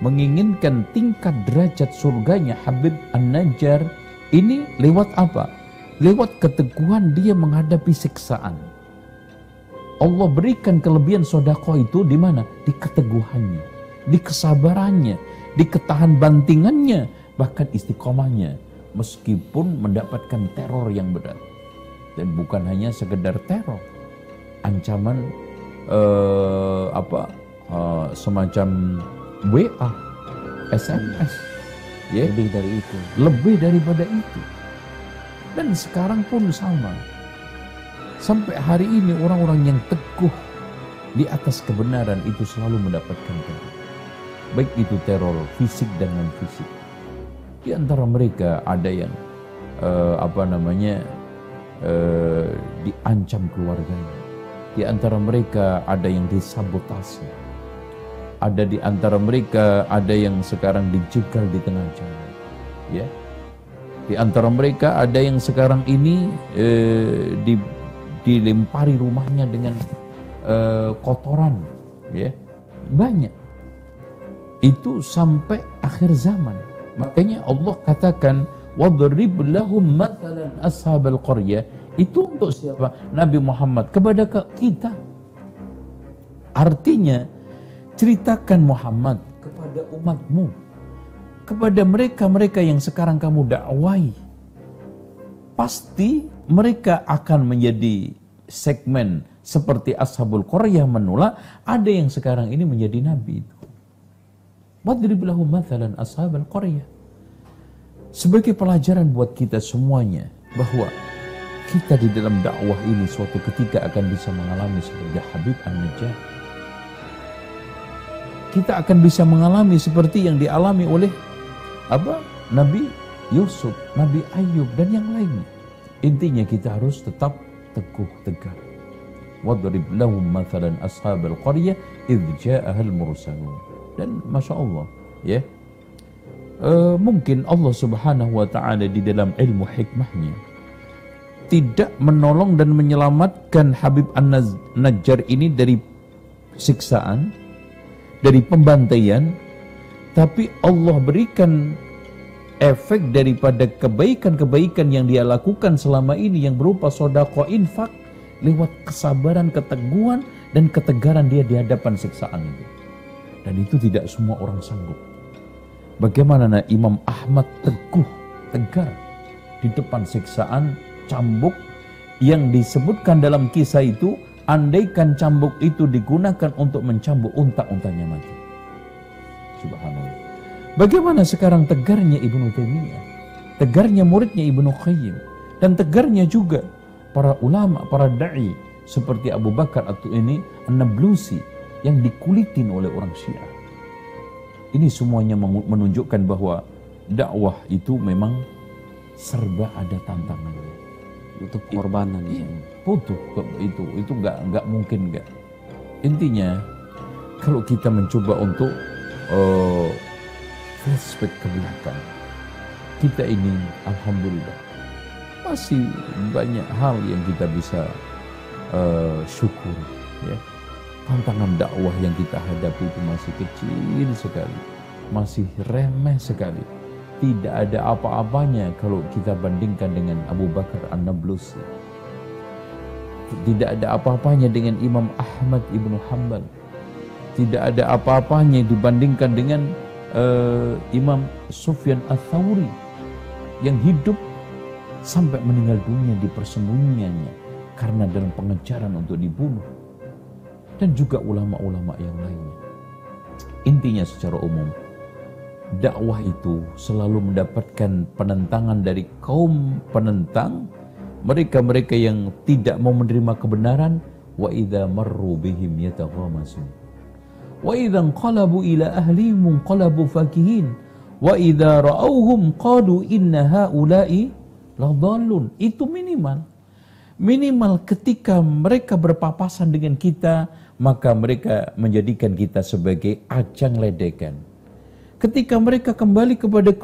menginginkan tingkat derajat surganya Habib An-Najjar ini lewat apa? Lewat keteguhan dia menghadapi siksaan. Allah berikan kelebihan sedekah itu di mana? Di keteguhannya, di kesabarannya, di ketahan bantingannya, bahkan istiqomahnya meskipun mendapatkan teror yang berat. Dan bukan hanya sekedar teror, ancaman semacam WA, SMS, ya, Lebih dari itu. lebih daripada itu. Dan sekarang pun sama. Sampai hari ini orang-orang yang teguh di atas kebenaran itu selalu mendapatkan teror. Baik itu teror fisik dan non fisik. Di antara mereka ada yang diancam keluarganya. Di antara mereka ada yang disabotase. Ada di antara mereka ada yang sekarang dijegal di tengah jalan. Ya. Di antara mereka ada yang sekarang ini dilempari rumahnya dengan kotoran. Ya. Banyak. Itu sampai akhir zaman. Makanya Allah katakan وَضْرِبْ لَهُمْ مَثَلًا أَصْحَابَ الْقَرْيَةِ. Itu untuk siapa? Nabi Muhammad, kepada kita. Artinya, ceritakan Muhammad kepada umatmu, kepada mereka-mereka yang sekarang kamu dakwai. Pasti mereka akan menjadi segmen seperti Ashabul Qaryah menolak, ada yang sekarang ini menjadi nabi itu. وَضْرِبْ لَهُمْ مَثَلًا أَصْحَابَ الْقَرْيَةِ. Sebagai pelajaran buat kita semuanya, bahwa kita di dalam dakwah ini suatu ketika akan bisa mengalami seperti Habib An-Najjar. Kita akan bisa mengalami seperti yang dialami oleh Nabi Yusuf, Nabi Ayub, dan yang lainnya. Intinya kita harus tetap teguh tegar. وَضْرِبْ لَهُمْ مَثَلًا أَصْحَابَ الْقَرْيَةِ إِذْ جَاءَهَا الْمُرْسَلُونَ. Dan Masya Allah, ya, mungkin Allah Subhanahu wa Ta'ala di dalam ilmu hikmahnya tidak menolong dan menyelamatkan Habib An-Najjar ini dari siksaan, dari pembantaian, tapi Allah berikan efek daripada kebaikan-kebaikan yang dia lakukan selama ini yang berupa sedekah, infak, lewat kesabaran, keteguhan, dan ketegaran dia di hadapan siksaan itu. Dan itu tidak semua orang sanggup. Bagaimana Imam Ahmad teguh, tegar di depan siksaan, cambuk yang disebutkan dalam kisah itu, andaikan cambuk itu digunakan untuk mencambuk unta-untanya mati. Subhanallah. Bagaimana sekarang tegarnya Ibnu Taimiyah, tegarnya muridnya Ibnu Qayyim, dan tegarnya juga para ulama, para da'i seperti Abu Bakar atau ini An-Nablusi yang dikulitin oleh orang Syiah. Ini semuanya menunjukkan bahwa dakwah itu memang serba ada tantangannya. Butuh pengorbanan. Butuh itu nggak mungkin nggak. Intinya kalau kita mencoba untuk flashback ke belakang, kita ini alhamdulillah masih banyak hal yang kita bisa syukur, ya. Tantangan dakwah yang kita hadapi itu masih kecil sekali, masih remeh sekali. Tidak ada apa-apanya kalau kita bandingkan dengan Abu Bakar An-Nablusi. Tidak ada apa-apanya dengan Imam Ahmad Ibnu Hanbal. Tidak ada apa-apanya dibandingkan dengan Imam Sufyan Ats-Tsauri yang hidup sampai meninggal dunia di persembunyiannya karena dalam pengejaran untuk dibunuh. Dan juga ulama-ulama yang lainnya. Intinya secara umum, dakwah itu selalu mendapatkan penentangan dari kaum penentang, mereka-mereka yang tidak mau menerima kebenaran. Wa idza marru bihim yataghamasun wa idza qalabu ila ahlihim qalabu fakihin wa idza ra'awhum qalu inna haula'i ladallun. Itu minimal ketika mereka berpapasan dengan kita, maka mereka menjadikan kita sebagai ajang ledekan. Ketika mereka kembali kepada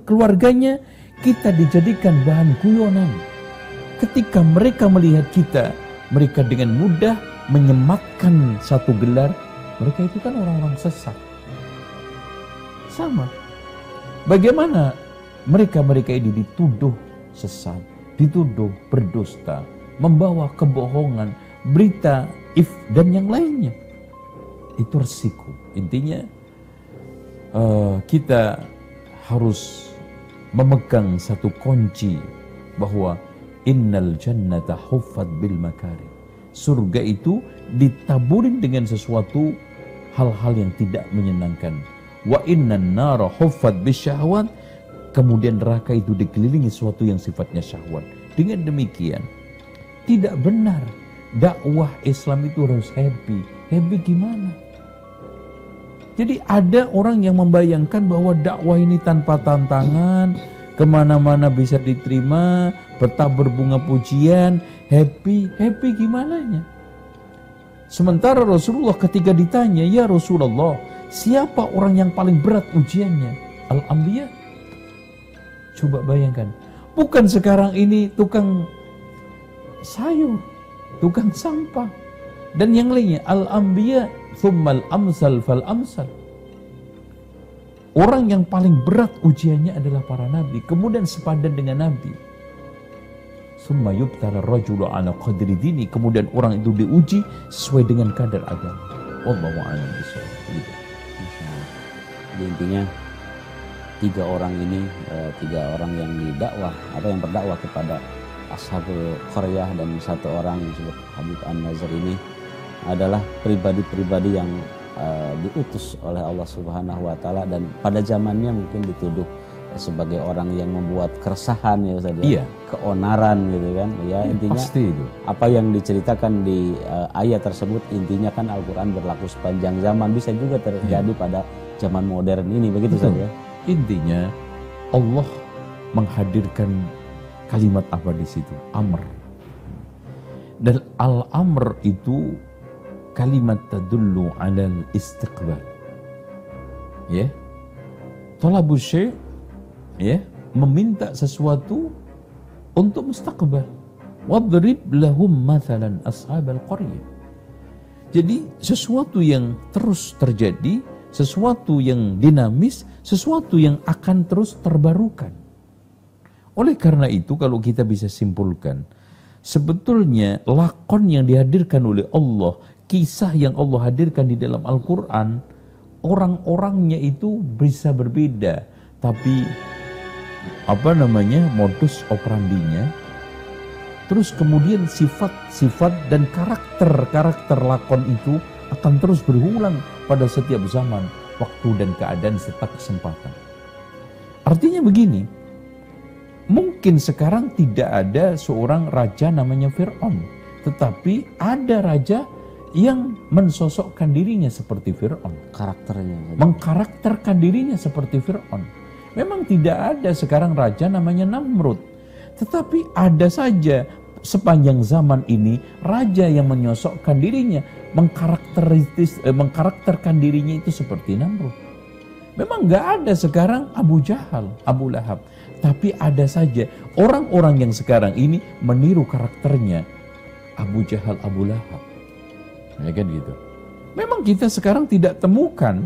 keluarganya, kita dijadikan bahan guyonan. Ketika mereka melihat kita, mereka dengan mudah menyematkan satu gelar, mereka itu kan orang-orang sesat. Sama. Bagaimana mereka-mereka ini dituduh sesat, dituduh berdusta, membawa kebohongan, berita dan yang lainnya. Itu resiko. Intinya kita harus memegang satu kunci bahwa Innal jannata huffat bil makari. Surga itu ditaburin dengan sesuatu hal-hal yang tidak menyenangkan. Wa innan nara huffat bis syahwat. Kemudian neraka itu dikelilingi sesuatu yang sifatnya syahwat. Dengan demikian, tidak benar dakwah Islam itu harus happy. Happy gimana? Jadi ada orang yang membayangkan bahwa dakwah ini tanpa tantangan, kemana-mana bisa diterima, betah berbunga pujian, happy gimananya? Sementara Rasulullah ketika ditanya, ya Rasulullah, siapa orang yang paling berat ujiannya? Al-Anbiya. Coba bayangkan, bukan sekarang ini tukang sayur, tukang sampah, dan yang lainnya. Al-Anbiya thummal amsal fal amsal. Orang yang paling berat ujiannya adalah para nabi, kemudian sepadan dengan nabi. Summa yubtala rajulu ala qadri dini. Kemudian orang itu diuji sesuai dengan kadar agama. Wallahu a'lam bishawab. Jadi intinya tiga orang yang didakwah atau yang berdakwah kepada Ashabul Qaryah dan satu orang disebut Habib An-Nazir ini adalah pribadi-pribadi yang diutus oleh Allah Subhanahu wa taala dan pada zamannya mungkin dituduh sebagai orang yang membuat keresahan ya Ustaz, iya, keonaran gitu kan ya, intinya pasti itu. Apa yang diceritakan di ayat tersebut intinya kan Al-Qur'an berlaku sepanjang zaman, bisa juga terjadi pada zaman modern ini, begitu saja. Intinya Allah menghadirkan kalimat apa di situ? Amr. Dan al-amr itu kalimat tadullu 'alal istiqbal. Ya. Talabus syai', ya, meminta sesuatu untuk mustaqbal. Wadrib lahum mathalan ashabal qaryah. Jadi sesuatu yang terus terjadi, sesuatu yang dinamis, sesuatu yang akan terus terbarukan. Oleh karena itu kalau kita bisa simpulkan, sebetulnya lakon yang dihadirkan oleh Allah, kisah yang Allah hadirkan di dalam Al-Quran, orang-orangnya itu bisa berbeda, tapi modus operandinya, terus kemudian sifat-sifat dan karakter lakon itu akan terus berulang pada setiap zaman, waktu dan keadaan serta kesempatan. Artinya begini, mungkin sekarang tidak ada seorang raja namanya Fir'aun, tetapi ada raja yang mensosokkan dirinya seperti Fir'aun. Karakternya. Mengkarakterkan dirinya seperti Fir'aun. Memang tidak ada sekarang raja namanya Namrud. Tetapi ada saja sepanjang zaman ini raja yang menyosokkan dirinya, mengkarakterkan dirinya itu seperti Namrud. Memang gak ada sekarang Abu Jahal, Abu Lahab. Tapi ada saja orang-orang yang sekarang ini meniru karakternya Abu Jahal, Abu Lahab. Ya kan gitu. Memang kita sekarang tidak temukan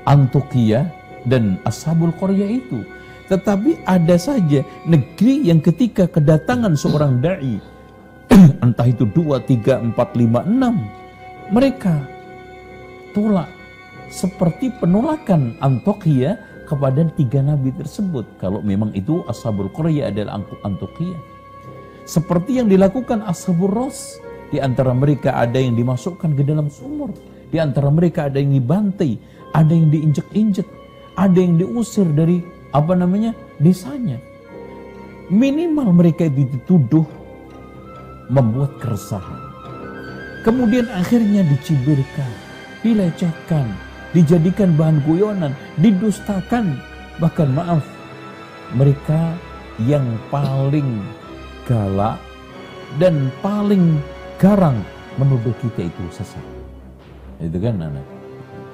Antokia dan Ashabul Qaryah itu. Tetapi ada saja negeri yang ketika kedatangan seorang da'i, entah itu 2, 3, 4, 5, 6, mereka tolak seperti penolakan Antokia kepada 3 nabi tersebut. Kalau memang itu Ashabul Qaryah adalah Antokia. Seperti yang dilakukan Ashabul Ras. Di antara mereka ada yang dimasukkan ke dalam sumur. Di antara mereka ada yang dibantai, ada yang diinjek-injek, ada yang diusir dari desanya. Minimal mereka dituduh membuat keresahan. Kemudian akhirnya dicibirkan, dilecehkan, dijadikan bahan guyonan, didustakan. Bahkan mereka yang paling galak dan paling garang menuduh kita itu sesat. Itu kan anak.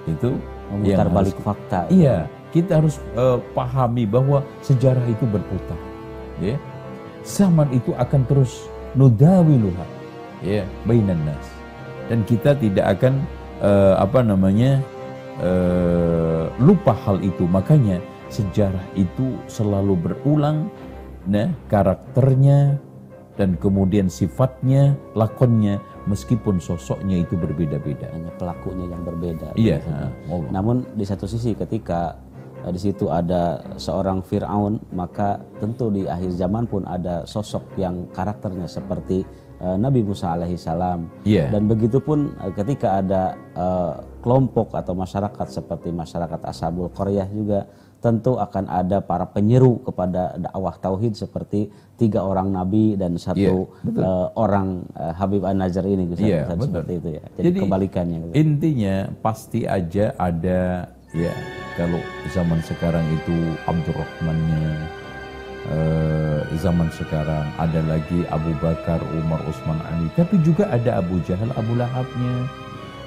Itu memutar balik fakta. Iya, kita harus pahami bahwa sejarah itu berputar. Ya. Zaman itu akan terus nudawiluha, ya, bainan nas. Dan kita tidak akan lupa hal itu. Makanya sejarah itu selalu berulang, nah, karakternya dan kemudian sifatnya, lakonnya, meskipun sosoknya itu berbeda-beda. Hanya pelakunya yang berbeda. Iya. Namun di satu sisi ketika di situ ada seorang Fir'aun, maka tentu di akhir zaman pun ada sosok yang karakternya seperti Nabi Musa alaihissalam. Dan begitu pun ketika ada kelompok atau masyarakat seperti masyarakat Ashabul Qaryah juga, tentu akan ada para penyeru kepada dakwah tauhid seperti 3 orang nabi dan 1 orang Habib An-Najjar ini, seperti itu ya. Jadi kebalikannya. Intinya pasti aja ada ya, kalau zaman sekarang itu Abdurrahmannya, zaman sekarang ada lagi Abu Bakar, Umar, Utsman, Ali, tapi juga ada Abu Jahal, Abu Lahabnya.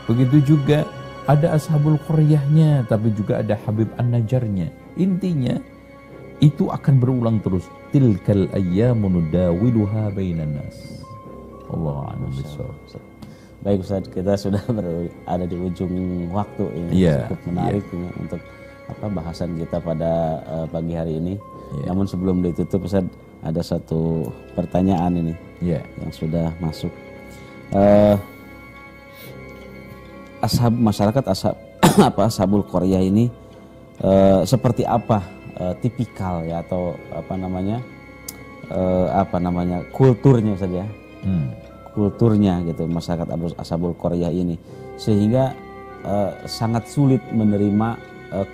Begitu juga ada Ashabul Qaryahnya, tapi juga ada Habib An-Najjarnya. Intinya itu akan berulang terus. Tilkal ayyamu nudawiluha bainan nas. Allahu a'lam bishawab. Baik Ustaz, kita sudah ada di ujung waktu ini. Cukup menarik ini untuk bahasan kita pada pagi hari ini. Namun sebelum ditutup Ustaz, ada satu pertanyaan ini yang sudah masuk. Masyarakat Ashabul Qaryah ini seperti apa tipikal ya, atau kulturnya saja, kulturnya gitu masyarakat Ashabul Qaryah ini, sehingga sangat sulit menerima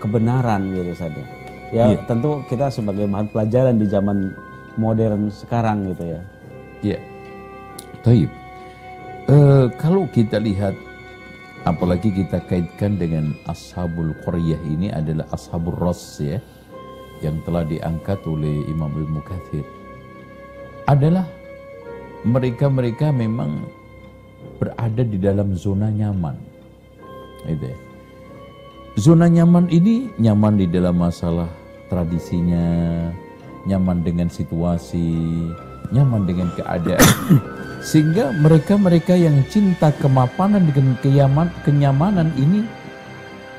kebenaran gitu saja. Ya tentu kita sebagai bahan pelajaran di zaman modern sekarang gitu ya. Iya. Taib. Kalau kita lihat, apalagi kita kaitkan dengan Ashabul Qaryah ini adalah Ashabul Rass ya, yang telah diangkat oleh Imam Ibnu Katsir, adalah mereka memang berada di dalam zona nyaman. Gitu ya. Zona nyaman ini nyaman di dalam masalah tradisinya, nyaman dengan situasi, nyaman dengan keadaan. Sehingga mereka yang cinta kemapanan dengan kenyamanan ini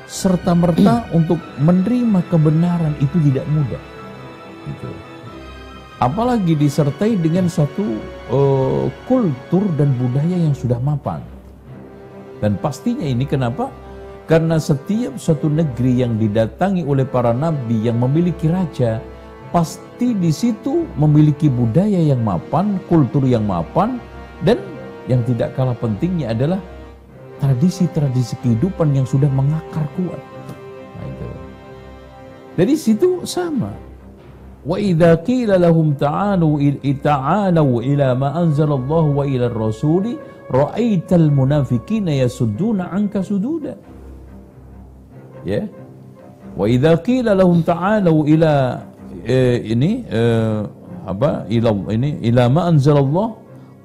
serta-merta untuk menerima kebenaran itu tidak mudah. Gitu. Apalagi disertai dengan satu kultur dan budaya yang sudah mapan. Dan pastinya ini kenapa? Karena setiap suatu negeri yang didatangi oleh para nabi yang memiliki raja, pasti di situ memiliki budaya yang mapan, kultur yang mapan, dan yang tidak kalah pentingnya adalah tradisi-tradisi kehidupan yang sudah mengakar kuat. Nah, itu. Dari situ sama. Wa idza qila lahum ta'alu ila ma anzalallahu wa ila ar-rasuli ra'aital munafiqina yasudduna 'anka sududa. Ya. Wa idza qila lahum ta'alu ila ila ma anzalallahu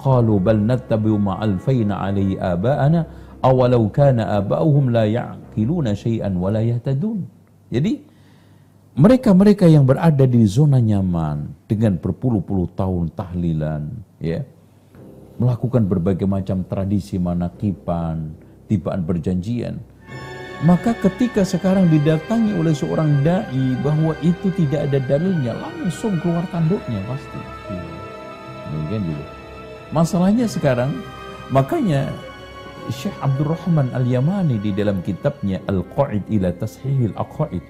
qalu bal nattabi'u ma alfayna 'alaihi aba'ana awalau kana aba'uhum la ya'qiluna syai'an wa la yahtadun. Jadi mereka yang berada di zona nyaman dengan berpuluh-puluh tahun tahlilan, ya, melakukan berbagai macam tradisi manakipan, tibaan berjanjian, maka ketika sekarang didatangi oleh seorang dai bahwa itu tidak ada dalilnya, langsung keluar tanduknya pasti. Mungkin gitu. Masalahnya sekarang, makanya Syekh Abdurrahman Al-Yamani di dalam kitabnya Al-Qa'id ila Tashihil Aqaid,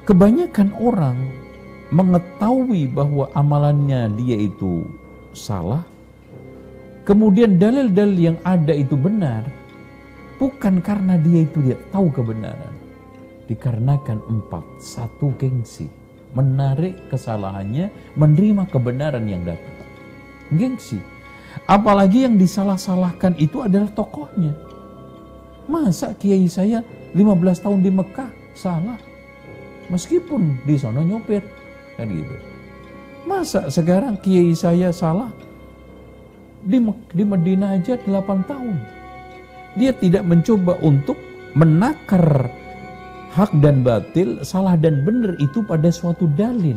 kebanyakan orang mengetahui bahwa amalannya dia itu salah, kemudian dalil-dalil yang ada itu benar, bukan karena dia itu tidak tahu kebenaran, dikarenakan 4. 1, gengsi, menarik kesalahannya, menerima kebenaran yang datang. Gengsi. Apalagi yang disalah-salahkan itu adalah tokohnya. Masa kiai saya 15 tahun di Mekah salah, meskipun di sana nyopir, kan gitu. Masa sekarang kiai saya salah di Madinah aja 8 tahun. Dia tidak mencoba untuk menakar hak dan batil, salah dan benar itu pada suatu dalil.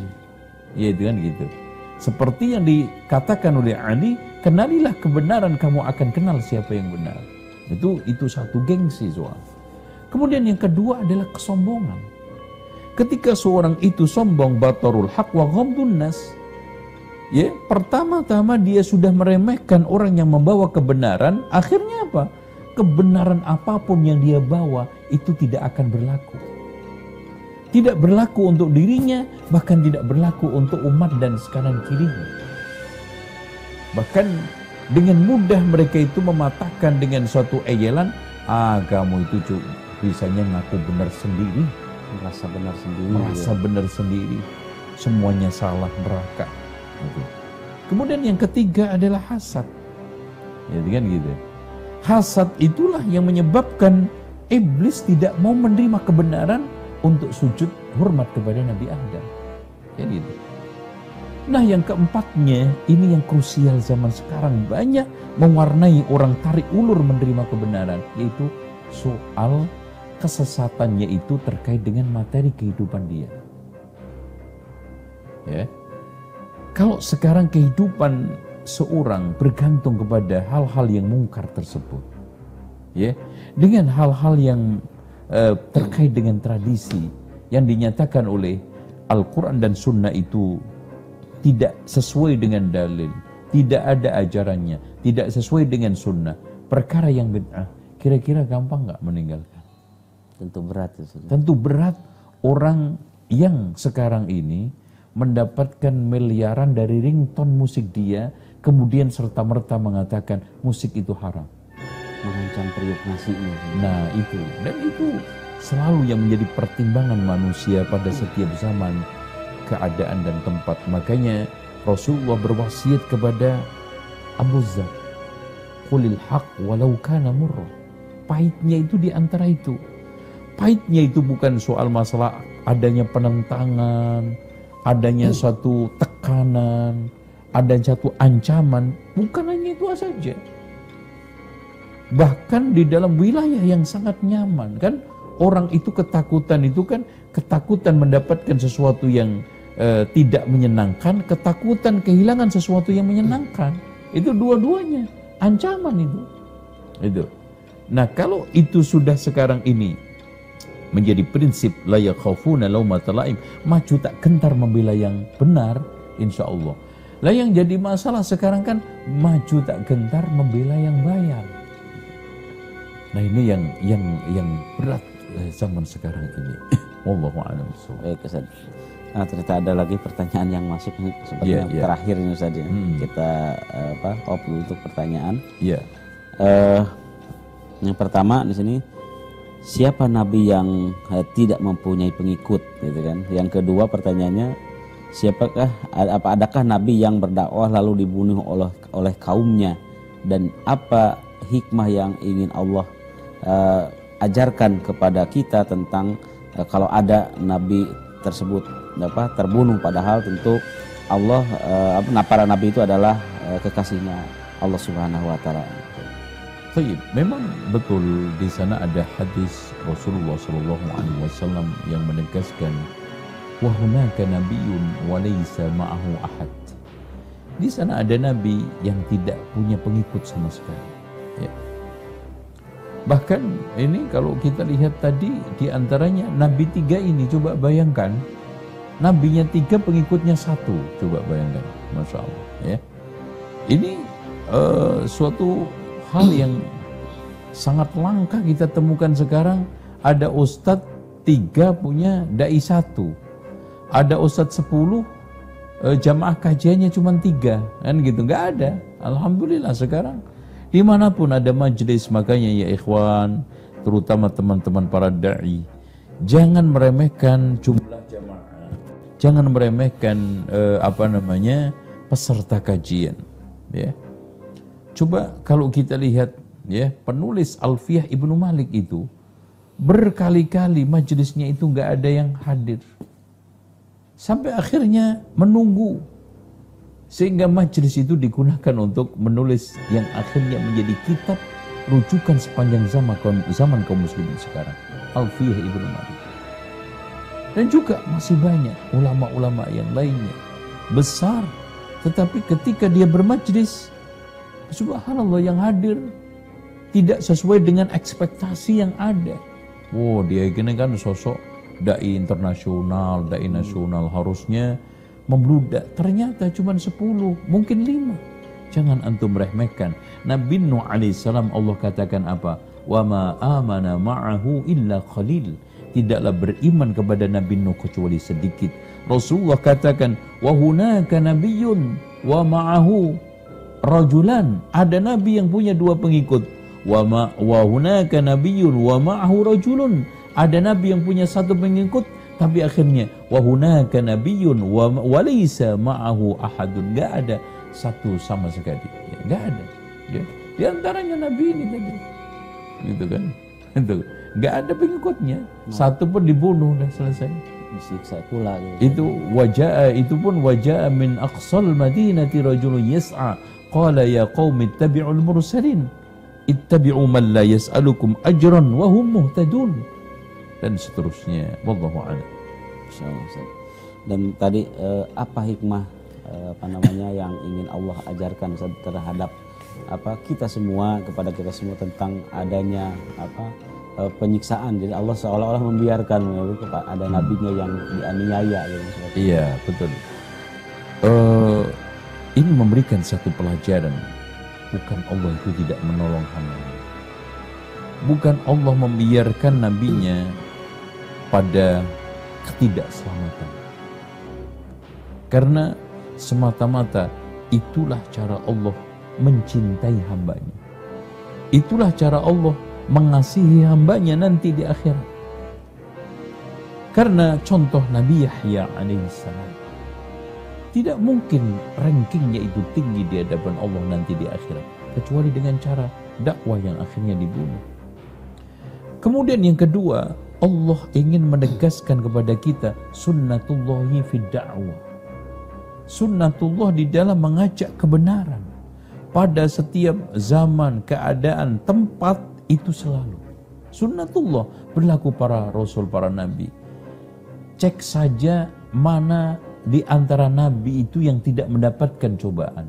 Ya itu kan gitu. Seperti yang dikatakan oleh Ali, kenalilah kebenaran, kamu akan kenal siapa yang benar. Itu satu gengsi soal. Kemudian yang kedua adalah kesombongan. Ketika seorang itu sombong, batarul haq wa ghamdun nas, ya, pertama-tama dia sudah meremehkan orang yang membawa kebenaran, akhirnya apa? Kebenaran apapun yang dia bawa itu tidak akan berlaku. Tidak berlaku untuk dirinya, bahkan tidak berlaku untuk umat dan sekanan kirinya. Bahkan dengan mudah mereka itu mematahkan dengan suatu eyelan, kamu itu bisanya ngaku benar sendiri. Merasa benar sendiri. Merasa benar sendiri. Semuanya salah, neraka. Gitu. Kemudian yang ketiga adalah hasad. Ya kan gitu. Hasad itulah yang menyebabkan iblis tidak mau menerima kebenaran untuk sujud hormat kepada Nabi Adam. Ya gitu. Nah yang keempatnya, ini yang krusial zaman sekarang, banyak mewarnai orang tarik ulur menerima kebenaran, yaitu soal kesesatannya itu terkait dengan materi kehidupan dia. Ya. Kalau sekarang kehidupan seorang bergantung kepada hal-hal yang mungkar tersebut, ya, dengan hal-hal yang terkait dengan tradisi yang dinyatakan oleh Al-Quran dan Sunnah itu tidak sesuai dengan dalil, tidak ada ajarannya, tidak sesuai dengan Sunnah, perkara yang bid'ah, kira-kira gampang nggak meninggalkan? Tentu berat. Tentu berat. Orang yang sekarang ini mendapatkan miliaran dari ringtone musik dia, kemudian serta-merta mengatakan musik itu haram. Mengancam periuk nasinya. Nah itu, dan itu selalu yang menjadi pertimbangan manusia pada setiap zaman, keadaan dan tempat. Makanya Rasulullah berwasiat kepada Abu Dzar, qulil haq walau kana murra. Pahitnya itu di antara itu. Pahitnya itu bukan soal masalah adanya penentangan, adanya suatu tekanan, ada satu ancaman, bukan hanya itu saja. Bahkan di dalam wilayah yang sangat nyaman, kan orang itu ketakutan mendapatkan sesuatu yang tidak menyenangkan, ketakutan kehilangan sesuatu yang menyenangkan. Itu dua-duanya ancaman itu. Nah, kalau itu sudah sekarang ini menjadi prinsip la yakhafuna laumata laim, maju tak gentar membela yang benar, insya Allah. Lah yang jadi masalah sekarang kan maju tak gentar membela yang bayar. Nah ini yang berat zaman sekarang ini. Wallahu a'lam bishawab. Baik Ustaz. Nah, ternyata ada lagi pertanyaan yang masuk seperti yang terakhir ini Ustaz ya. Kita off dulu untuk pertanyaan. Iya. Yang pertama di sini, siapa nabi yang tidak mempunyai pengikut gitu kan? Yang kedua pertanyaannya, adakah nabi yang berdakwah lalu dibunuh oleh kaumnya, dan apa hikmah yang ingin Allah ajarkan kepada kita tentang kalau ada nabi tersebut terbunuh, padahal tentu Allah para nabi itu adalah kekasihnya Allah Subhanahu wa taala. Baik, memang betul di sana ada hadis Rasulullah sallallahu alaihi wasallam yang menegaskan wa hunaka nabiyyun wa laysa ma'ahu ahad. Di sana ada nabi yang tidak punya pengikut sama sekali. Ya. Bahkan ini kalau kita lihat tadi di antaranya nabi 3 ini, coba bayangkan, nabinya 3 pengikutnya 1, coba bayangkan, masya Allah. Ya. Ini suatu hal yang sangat langka kita temukan sekarang. Ada ustadz 3 punya dai 1, ada ustadz 10 jamaah kajiannya cuma 3, kan gitu, nggak ada. Alhamdulillah sekarang dimanapun ada majelis. Makanya ya ikhwan, terutama teman-teman para dai, jangan meremehkan jumlah jamaah, jangan meremehkan peserta kajian. Ya, coba kalau kita lihat ya, penulis Alfiyah Ibnu Malik itu berkali-kali majelisnya itu nggak ada yang hadir, sampai akhirnya menunggu sehingga majelis itu digunakan untuk menulis yang akhirnya menjadi kitab rujukan sepanjang zaman kaum muslimin sekarang, Alfiyah Ibnu Malik. Dan juga masih banyak ulama-ulama yang lainnya besar, tetapi ketika dia bermajlis, subhanallah, yang hadir tidak sesuai dengan ekspektasi yang ada. Dia ini kan sosok dai internasional, dai nasional, harusnya membludak. Ternyata cuma 10, mungkin 5. Jangan antum meremehkan. Nabi Nuh alaihissalam Allah katakan apa? Wa ma amana ma'ahu illa qalil. tidaklah beriman kepada Nabi Nuh kecuali sedikit. Rasulullah katakan, wa hunaka nabiyyun wa ma'ahu rajulan. Ada nabi yang punya dua pengikut. Wa hunaka nabiyyun wa ma'ahu rajulun. Ada nabi yang punya satu pengikut, tapi akhirnya wa hunaka nabiyyun wa laysa ma'ahu ahadun. Enggak ada satu sama sekali. Ya, enggak ada. Ya. Di antaranya nabi ini tadi. Gitu kan? Itu enggak ada pengikutnya. Satu pun dibunuh, dah selesai. Disiksa pula gitu. Itu wajah, itu pun wajah min aqsal madinati rajulun yas'a qala ya qaumi ittabi'ul mursalin ittabi'u man la yas'alukum ajran wa hum muhtadun, dan seterusnya. Wallahu a'lam. Insyaallah. Dan tadi apa hikmah yang ingin Allah ajarkan terhadap kita semua, kepada kita semua, tentang adanya penyiksaan. Jadi Allah seolah-olah membiarkan ada nabinya yang dianiaya gitu. Iya, betul. Ini memberikan satu pelajaran. Bukan Allah itu tidak menolong hamba. Bukan Allah membiarkan nabinya pada ketidakselamatan. Karena semata-mata itulah cara Allah mencintai hambanya. Itulah cara Allah mengasihi hambanya nanti di akhirat. Karena contoh Nabi Yahya alaihissalam, tidak mungkin rankingnya itu tinggi di hadapan Allah nanti di akhirat, kecuali dengan cara dakwah yang akhirnya dibunuh. Kemudian yang kedua, Allah ingin menegaskan kepada kita sunnatullahi fid da'wah. Sunnatullah di dalam mengajak kebenaran pada setiap zaman, keadaan, tempat, itu selalu. Sunnatullah berlaku para rasul, para nabi. Cek saja mana di antara nabi itu yang tidak mendapatkan cobaan.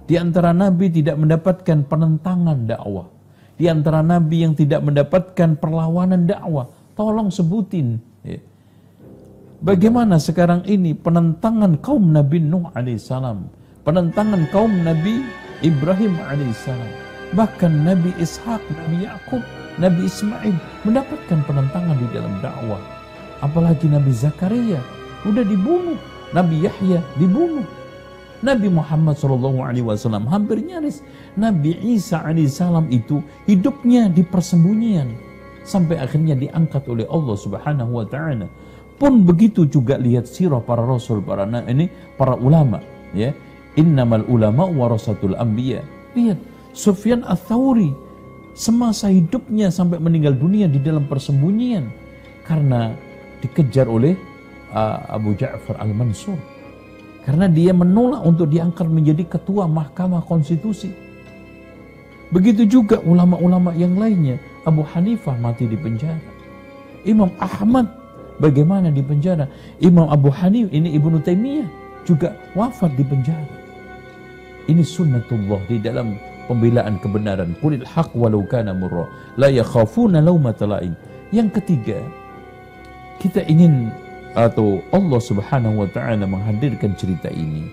Di antara nabi tidak mendapatkan penentangan dakwah. Di antara nabi yang tidak mendapatkan perlawanan dakwah. Tolong sebutin. Bagaimana sekarang ini penentangan kaum Nabi Nuh alaihissalam, penentangan kaum Nabi Ibrahim alaihissalam, bahkan Nabi Ishak, Nabi Yakub, Nabi Ismail mendapatkan penentangan di dalam dakwah. Apalagi Nabi Zakaria udah dibunuh, Nabi Yahya dibunuh, Nabi Muhammad SAW hampir nyaris. Nabi Isa alaihissalam itu hidupnya di persembunyian sampai akhirnya diangkat oleh Allah Subhanahu wa taala. Pun begitu juga, lihat sirah para rasul, para ulama, ya. Innamal ulama warasatul anbiya. Lihat Sufyan Ats-Tsauri semasa hidupnya sampai meninggal dunia di dalam persembunyian karena dikejar oleh Abu Ja'far Al-Mansur, karena dia menolak untuk diangkat menjadi ketua Mahkamah Konstitusi. Begitu juga ulama-ulama yang lainnya. Abu Hanifah mati di penjara. Imam Ahmad bagaimana di penjara. Imam Abu Hanifah, ini Ibnu Taimiyah, juga wafat di penjara. Ini sunnatullah di dalam pembelaan kebenaran. Qulil haq walau kana murra la yakhafuna laumata laim. Yang ketiga, kita ingin, atau Allah Subhanahu wa taala menghadirkan cerita ini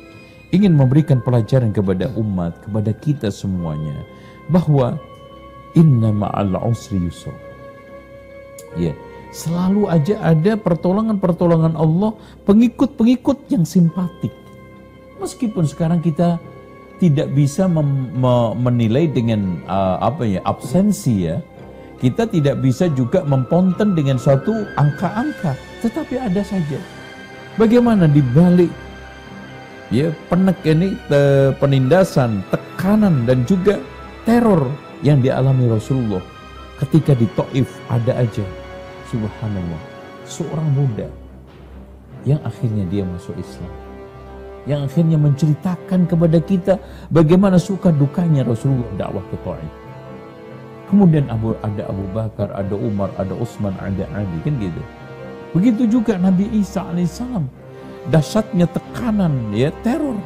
ingin memberikan pelajaran kepada umat, kepada kita semuanya, bahwa inna ma'al usri yusra. Ya, selalu aja ada pertolongan-pertolongan Allah, pengikut-pengikut yang simpatik. Meskipun sekarang kita tidak bisa menilai dengan absensi, ya. Kita tidak bisa juga memponten dengan suatu angka-angka, tetapi ada saja. Bagaimana dibalik penindasan, tekanan, dan juga teror yang dialami Rasulullah ketika di Taif, ada aja, subhanallah, seorang muda yang akhirnya dia masuk Islam, yang akhirnya menceritakan kepada kita bagaimana suka dukanya Rasulullah dakwah ke Taif. Kemudian ada Abu Bakar, ada Umar, ada Utsman, ada Ali, kan gitu. Begitu juga Nabi Isa alaihissalam, dahsyatnya tekanan, ya, teror,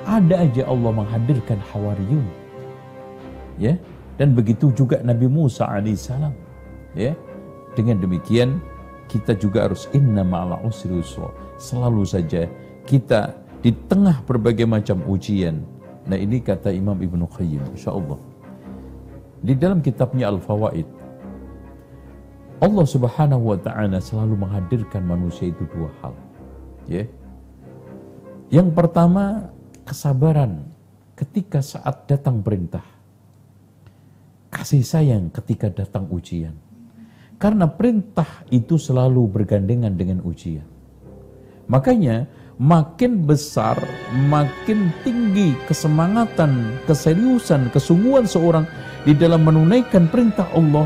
ada aja Allah menghadirkan Hawariyun, ya. Dan begitu juga Nabi Musa alaihissalam, ya. Dengan demikian kita juga harus inna ma'al usri yusra. Selalu saja kita di tengah berbagai macam ujian. Nah, ini kata Imam Ibnu Qayyim, insyaallah, di dalam kitabnya Al-Fawaid, Allah Subhanahu wa taala selalu menghadirkan manusia itu dua hal. Ya. Yang pertama, kesabaran ketika saat datang perintah. Kasih sayang ketika datang ujian. Karena perintah itu selalu bergandengan dengan ujian. Makanya makin besar, makin tinggi kesemangatan, keseriusan, kesungguhan seorang di dalam menunaikan perintah Allah,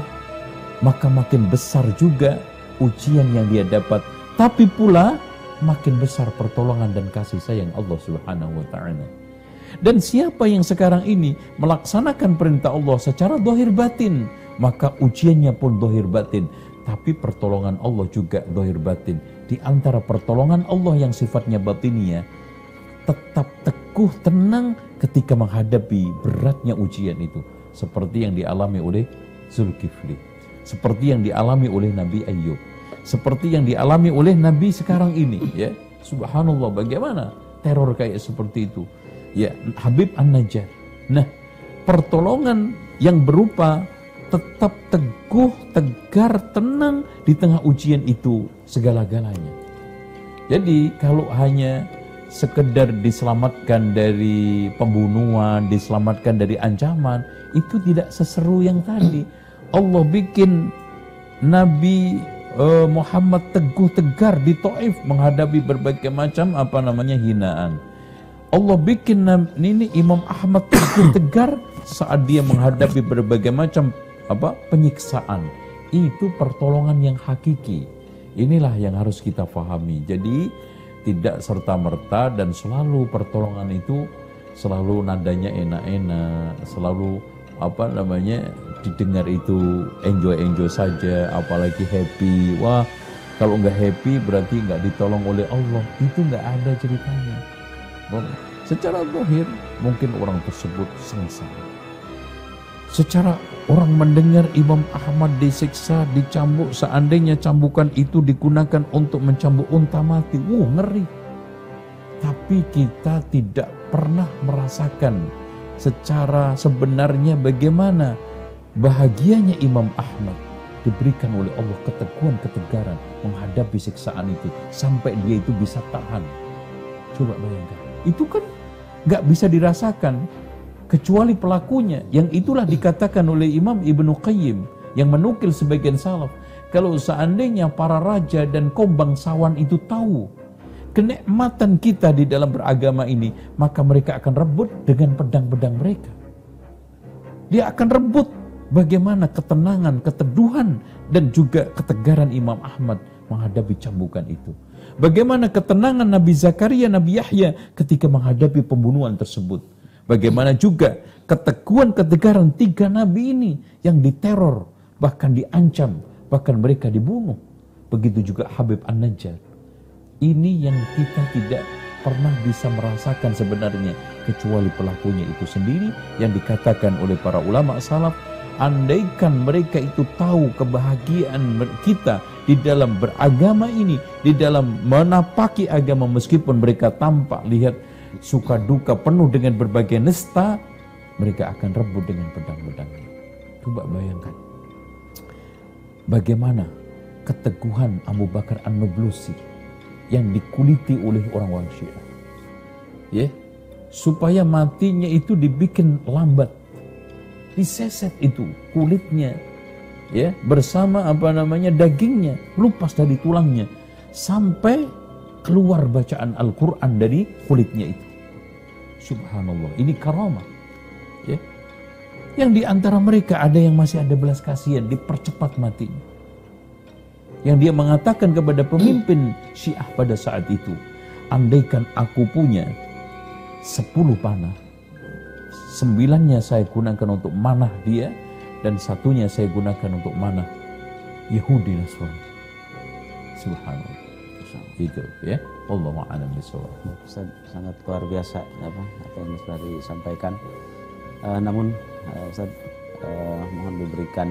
maka makin besar juga ujian yang dia dapat. Tapi pula makin besar pertolongan dan kasih sayang Allah Subhanahu wa taala. Dan siapa yang sekarang ini melaksanakan perintah Allah secara zahir batin, maka ujiannya pun zahir batin. Tapi pertolongan Allah juga zahir batin. Di antara pertolongan Allah yang sifatnya batiniyah, tetap teguh tenang ketika menghadapi beratnya ujian itu. Seperti yang dialami oleh Zulkifli, seperti yang dialami oleh Nabi Ayyub, seperti yang dialami oleh Nabi sekarang ini. Ya, subhanallah, bagaimana teror kayak seperti itu. Ya, Habib An-Najjar. Nah, pertolongan yang berupa tetap teguh, tegar, tenang di tengah ujian itu segala-galanya. Jadi kalau hanya sekedar diselamatkan dari pembunuhan, diselamatkan dari ancaman, itu tidak seseru yang tadi. Allah bikin Nabi Muhammad teguh tegar di Taif menghadapi berbagai macam hinaan. Allah bikin ini Imam Ahmad teguh tegar saat dia menghadapi berbagai macam penyiksaan. Itu pertolongan yang hakiki. Inilah yang harus kita pahami. Jadi tidak serta-merta dan selalu pertolongan itu selalu nadanya enak-enak, selalu didengar itu enjoy saja, apalagi happy. Wah, kalau nggak happy berarti nggak ditolong oleh Allah. Itu nggak ada ceritanya. Secara zahir mungkin orang tersebut sengsara. Secara orang mendengar Imam Ahmad disiksa, dicambuk, seandainya cambukan itu digunakan untuk mencambuk unta mati, ngeri. Tapi kita tidak pernah merasakan secara sebenarnya bagaimana bahagianya Imam Ahmad diberikan oleh Allah keteguhan, ketegaran menghadapi siksaan itu sampai dia itu bisa tahan. Coba bayangkan, itu kan gak bisa dirasakan kecuali pelakunya. Yang itulah dikatakan oleh Imam Ibnu Qayyim yang menukil sebagian salaf, kalau seandainya para raja dan kaum bangsawan itu tahu kenikmatan kita di dalam beragama ini, maka mereka akan rebut dengan pedang-pedang mereka. Dia akan rebut bagaimana ketenangan, keteduhan dan juga ketegaran Imam Ahmad menghadapi cambukan itu. Bagaimana ketenangan Nabi Zakaria, Nabi Yahya ketika menghadapi pembunuhan tersebut. Bagaimana juga keteguhan, ketegaran tiga nabi ini yang diteror, bahkan diancam, bahkan mereka dibunuh. Begitu juga Habib An-Najjar. Ini yang kita tidak pernah bisa merasakan sebenarnya kecuali pelakunya itu sendiri, yang dikatakan oleh para ulama salaf, andaikan mereka itu tahu kebahagiaan kita di dalam beragama ini, di dalam menapaki agama, meskipun mereka tampak lihat suka duka penuh dengan berbagai nista, mereka akan rebut dengan pedang-pedangnya. Coba bayangkan bagaimana keteguhan Abu Bakar An-Nablusi yang dikuliti oleh orang-orang Syiah, ya, supaya matinya itu dibikin lambat, diseset itu kulitnya, ya, bersama dagingnya, lepas dari tulangnya, sampai keluar bacaan Al-Quran dari kulitnya itu. Subhanallah, ini karamah, ya. Yang di antara mereka ada yang masih ada belas kasihan, dipercepat matinya. Yang dia mengatakan kepada pemimpin Syiah pada saat itu, andaikan aku punya 10 panah, 9-nya saya gunakan untuk manah dia, dan 1-nya saya gunakan untuk manah Yahudi Nasrani. Subhanallah. Itu, ya. Wallahu a'lam bishawab. Ustaz, sangat luar biasa apa yang sudah disampaikan. Namun Ustaz, mohon diberikan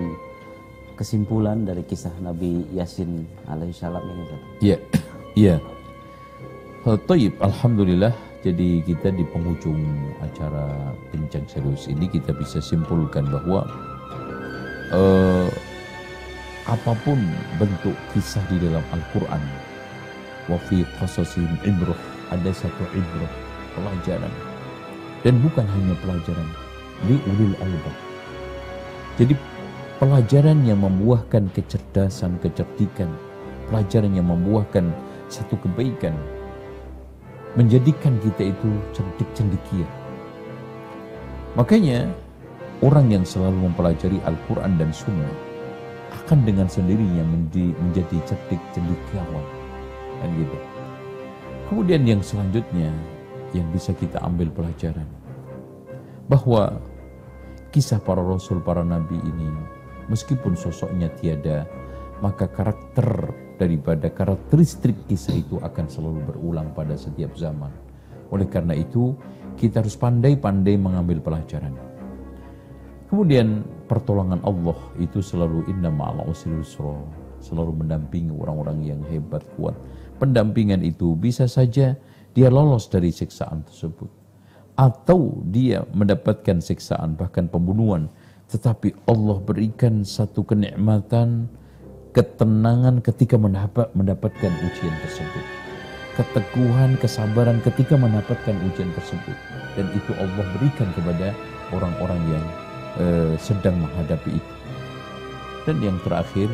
kesimpulan dari kisah Nabi Yasin alaihissalam ini, Ustaz. Iya. Iya. Taib, alhamdulillah. Jadi kita di penghujung acara bincang serius ini kita bisa simpulkan bahwa apapun bentuk kisah di dalam Al-Quran, wa fi qasasihim ibrah, ada satu ibrah, pelajaran. Dan bukan hanya pelajaran, li ulil albab. Jadi pelajaran yang membuahkan kecerdasan, kecerdikan, pelajaran yang membuahkan satu kebaikan, menjadikan kita itu cerdik cendekia. Makanya orang yang selalu mempelajari Al-Quran dan Sunnah akan dengan sendirinya menjadi cerdik cendekiawan, kan gitu. Kemudian yang selanjutnya yang bisa kita ambil pelajaran, bahwa kisah para rasul, para nabi ini, meskipun sosoknya tiada, maka karakter daripada karakteristik kisah itu akan selalu berulang pada setiap zaman. Oleh karena itu, kita harus pandai-pandai mengambil pelajaran. Kemudian pertolongan Allah itu selalu inna ma'al usri yusra, selalu mendampingi orang-orang yang hebat, kuat. Pendampingan itu bisa saja dia lolos dari siksaan tersebut, atau dia mendapatkan siksaan bahkan pembunuhan, tetapi Allah berikan satu kenikmatan, ketenangan ketika mendapatkan ujian tersebut, keteguhan, kesabaran ketika mendapatkan ujian tersebut, dan itu Allah berikan kepada orang-orang yang sedang menghadapi itu. Dan yang terakhir,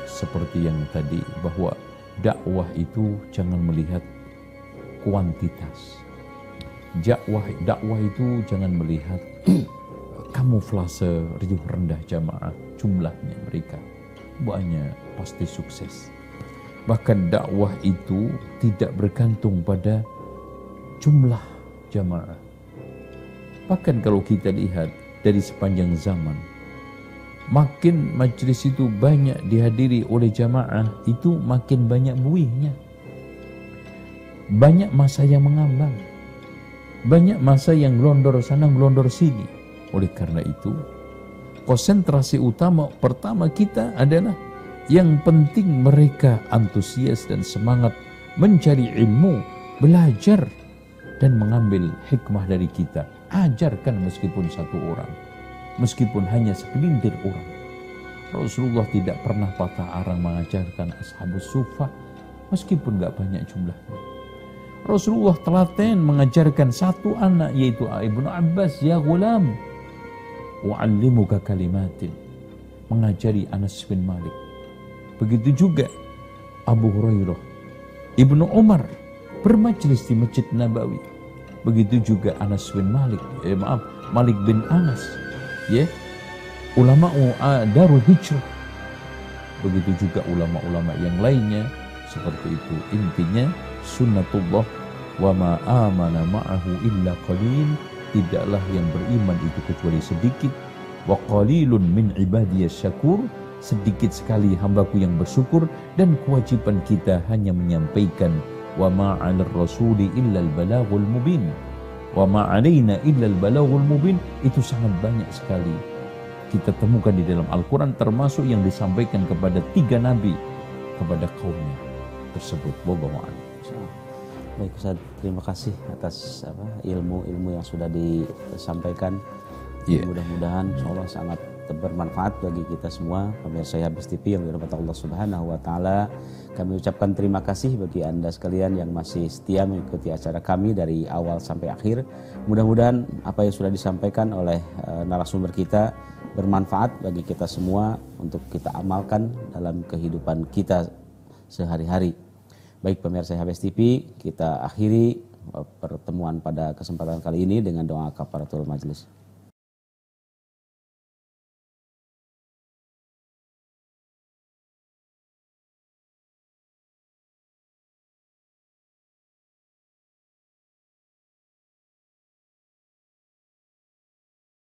seperti yang tadi, bahwa dakwah itu jangan melihat kuantitas. Dakwah itu jangan melihat kamuflase riuh rendah jamaah, jumlahnya mereka banyak pasti sukses. Bahkan dakwah itu tidak bergantung pada jumlah jamaah. Bahkan kalau kita lihat dari sepanjang zaman, makin majlis itu banyak dihadiri oleh jamaah, itu makin banyak buihnya. Banyak masa yang mengambang, banyak masa yang gelondor sana gelondor sini. Oleh karena itu, konsentrasi utama pertama kita adalah yang penting mereka antusias dan semangat mencari ilmu, belajar dan mengambil hikmah dari kita. Ajarkan meskipun satu orang, meskipun hanya segelintir orang. Rasulullah tidak pernah patah arang mengajarkan ashabus suffah meskipun gak banyak jumlahnya. Rasulullah telaten mengajarkan satu anak, yaitu Ibnu Abbas, ya gulam wa'allimuka kalimatin, mengajari Anas bin Malik. Begitu juga Abu Hurairah, Ibnu Umar bermajlis di Masjid Nabawi. Begitu juga Anas bin Malik, Malik bin Anas, ya, ulama Darul Hijrah. Begitu juga ulama-ulama yang lainnya seperti itu. Intinya sunnatullah wa ma amana ma'ahu illa qalil, tidaklah yang beriman itu kecuali sedikit. Wa qalilun min ibadiyas syakur, sedikit sekali hambaku yang bersyukur, dan kewajiban kita hanya menyampaikan. Wa ma 'alar rasuli illal balaghul mubin. Wa ma 'alaina illal balaghul mubin, itu sangat banyak sekali kita temukan di dalam Al-Quran, termasuk yang disampaikan kepada 3 nabi kepada kaumnya tersebut. Wallahu a'lam. Baik Ustaz, terima kasih atas ilmu-ilmu yang sudah disampaikan. Mudah-mudahan insyaallah sangat bermanfaat bagi kita semua pemirsa Habis TV yang dirahmati Allah Subhanahu wa taala. Kami ucapkan terima kasih bagi Anda sekalian yang masih setia mengikuti acara kami dari awal sampai akhir. Mudah-mudahan apa yang sudah disampaikan oleh narasumber kita bermanfaat bagi kita semua untuk kita amalkan dalam kehidupan kita sehari-hari. Baik pemirsa Habis TV, kita akhiri pertemuan pada kesempatan kali ini dengan doa kafaratul majelis.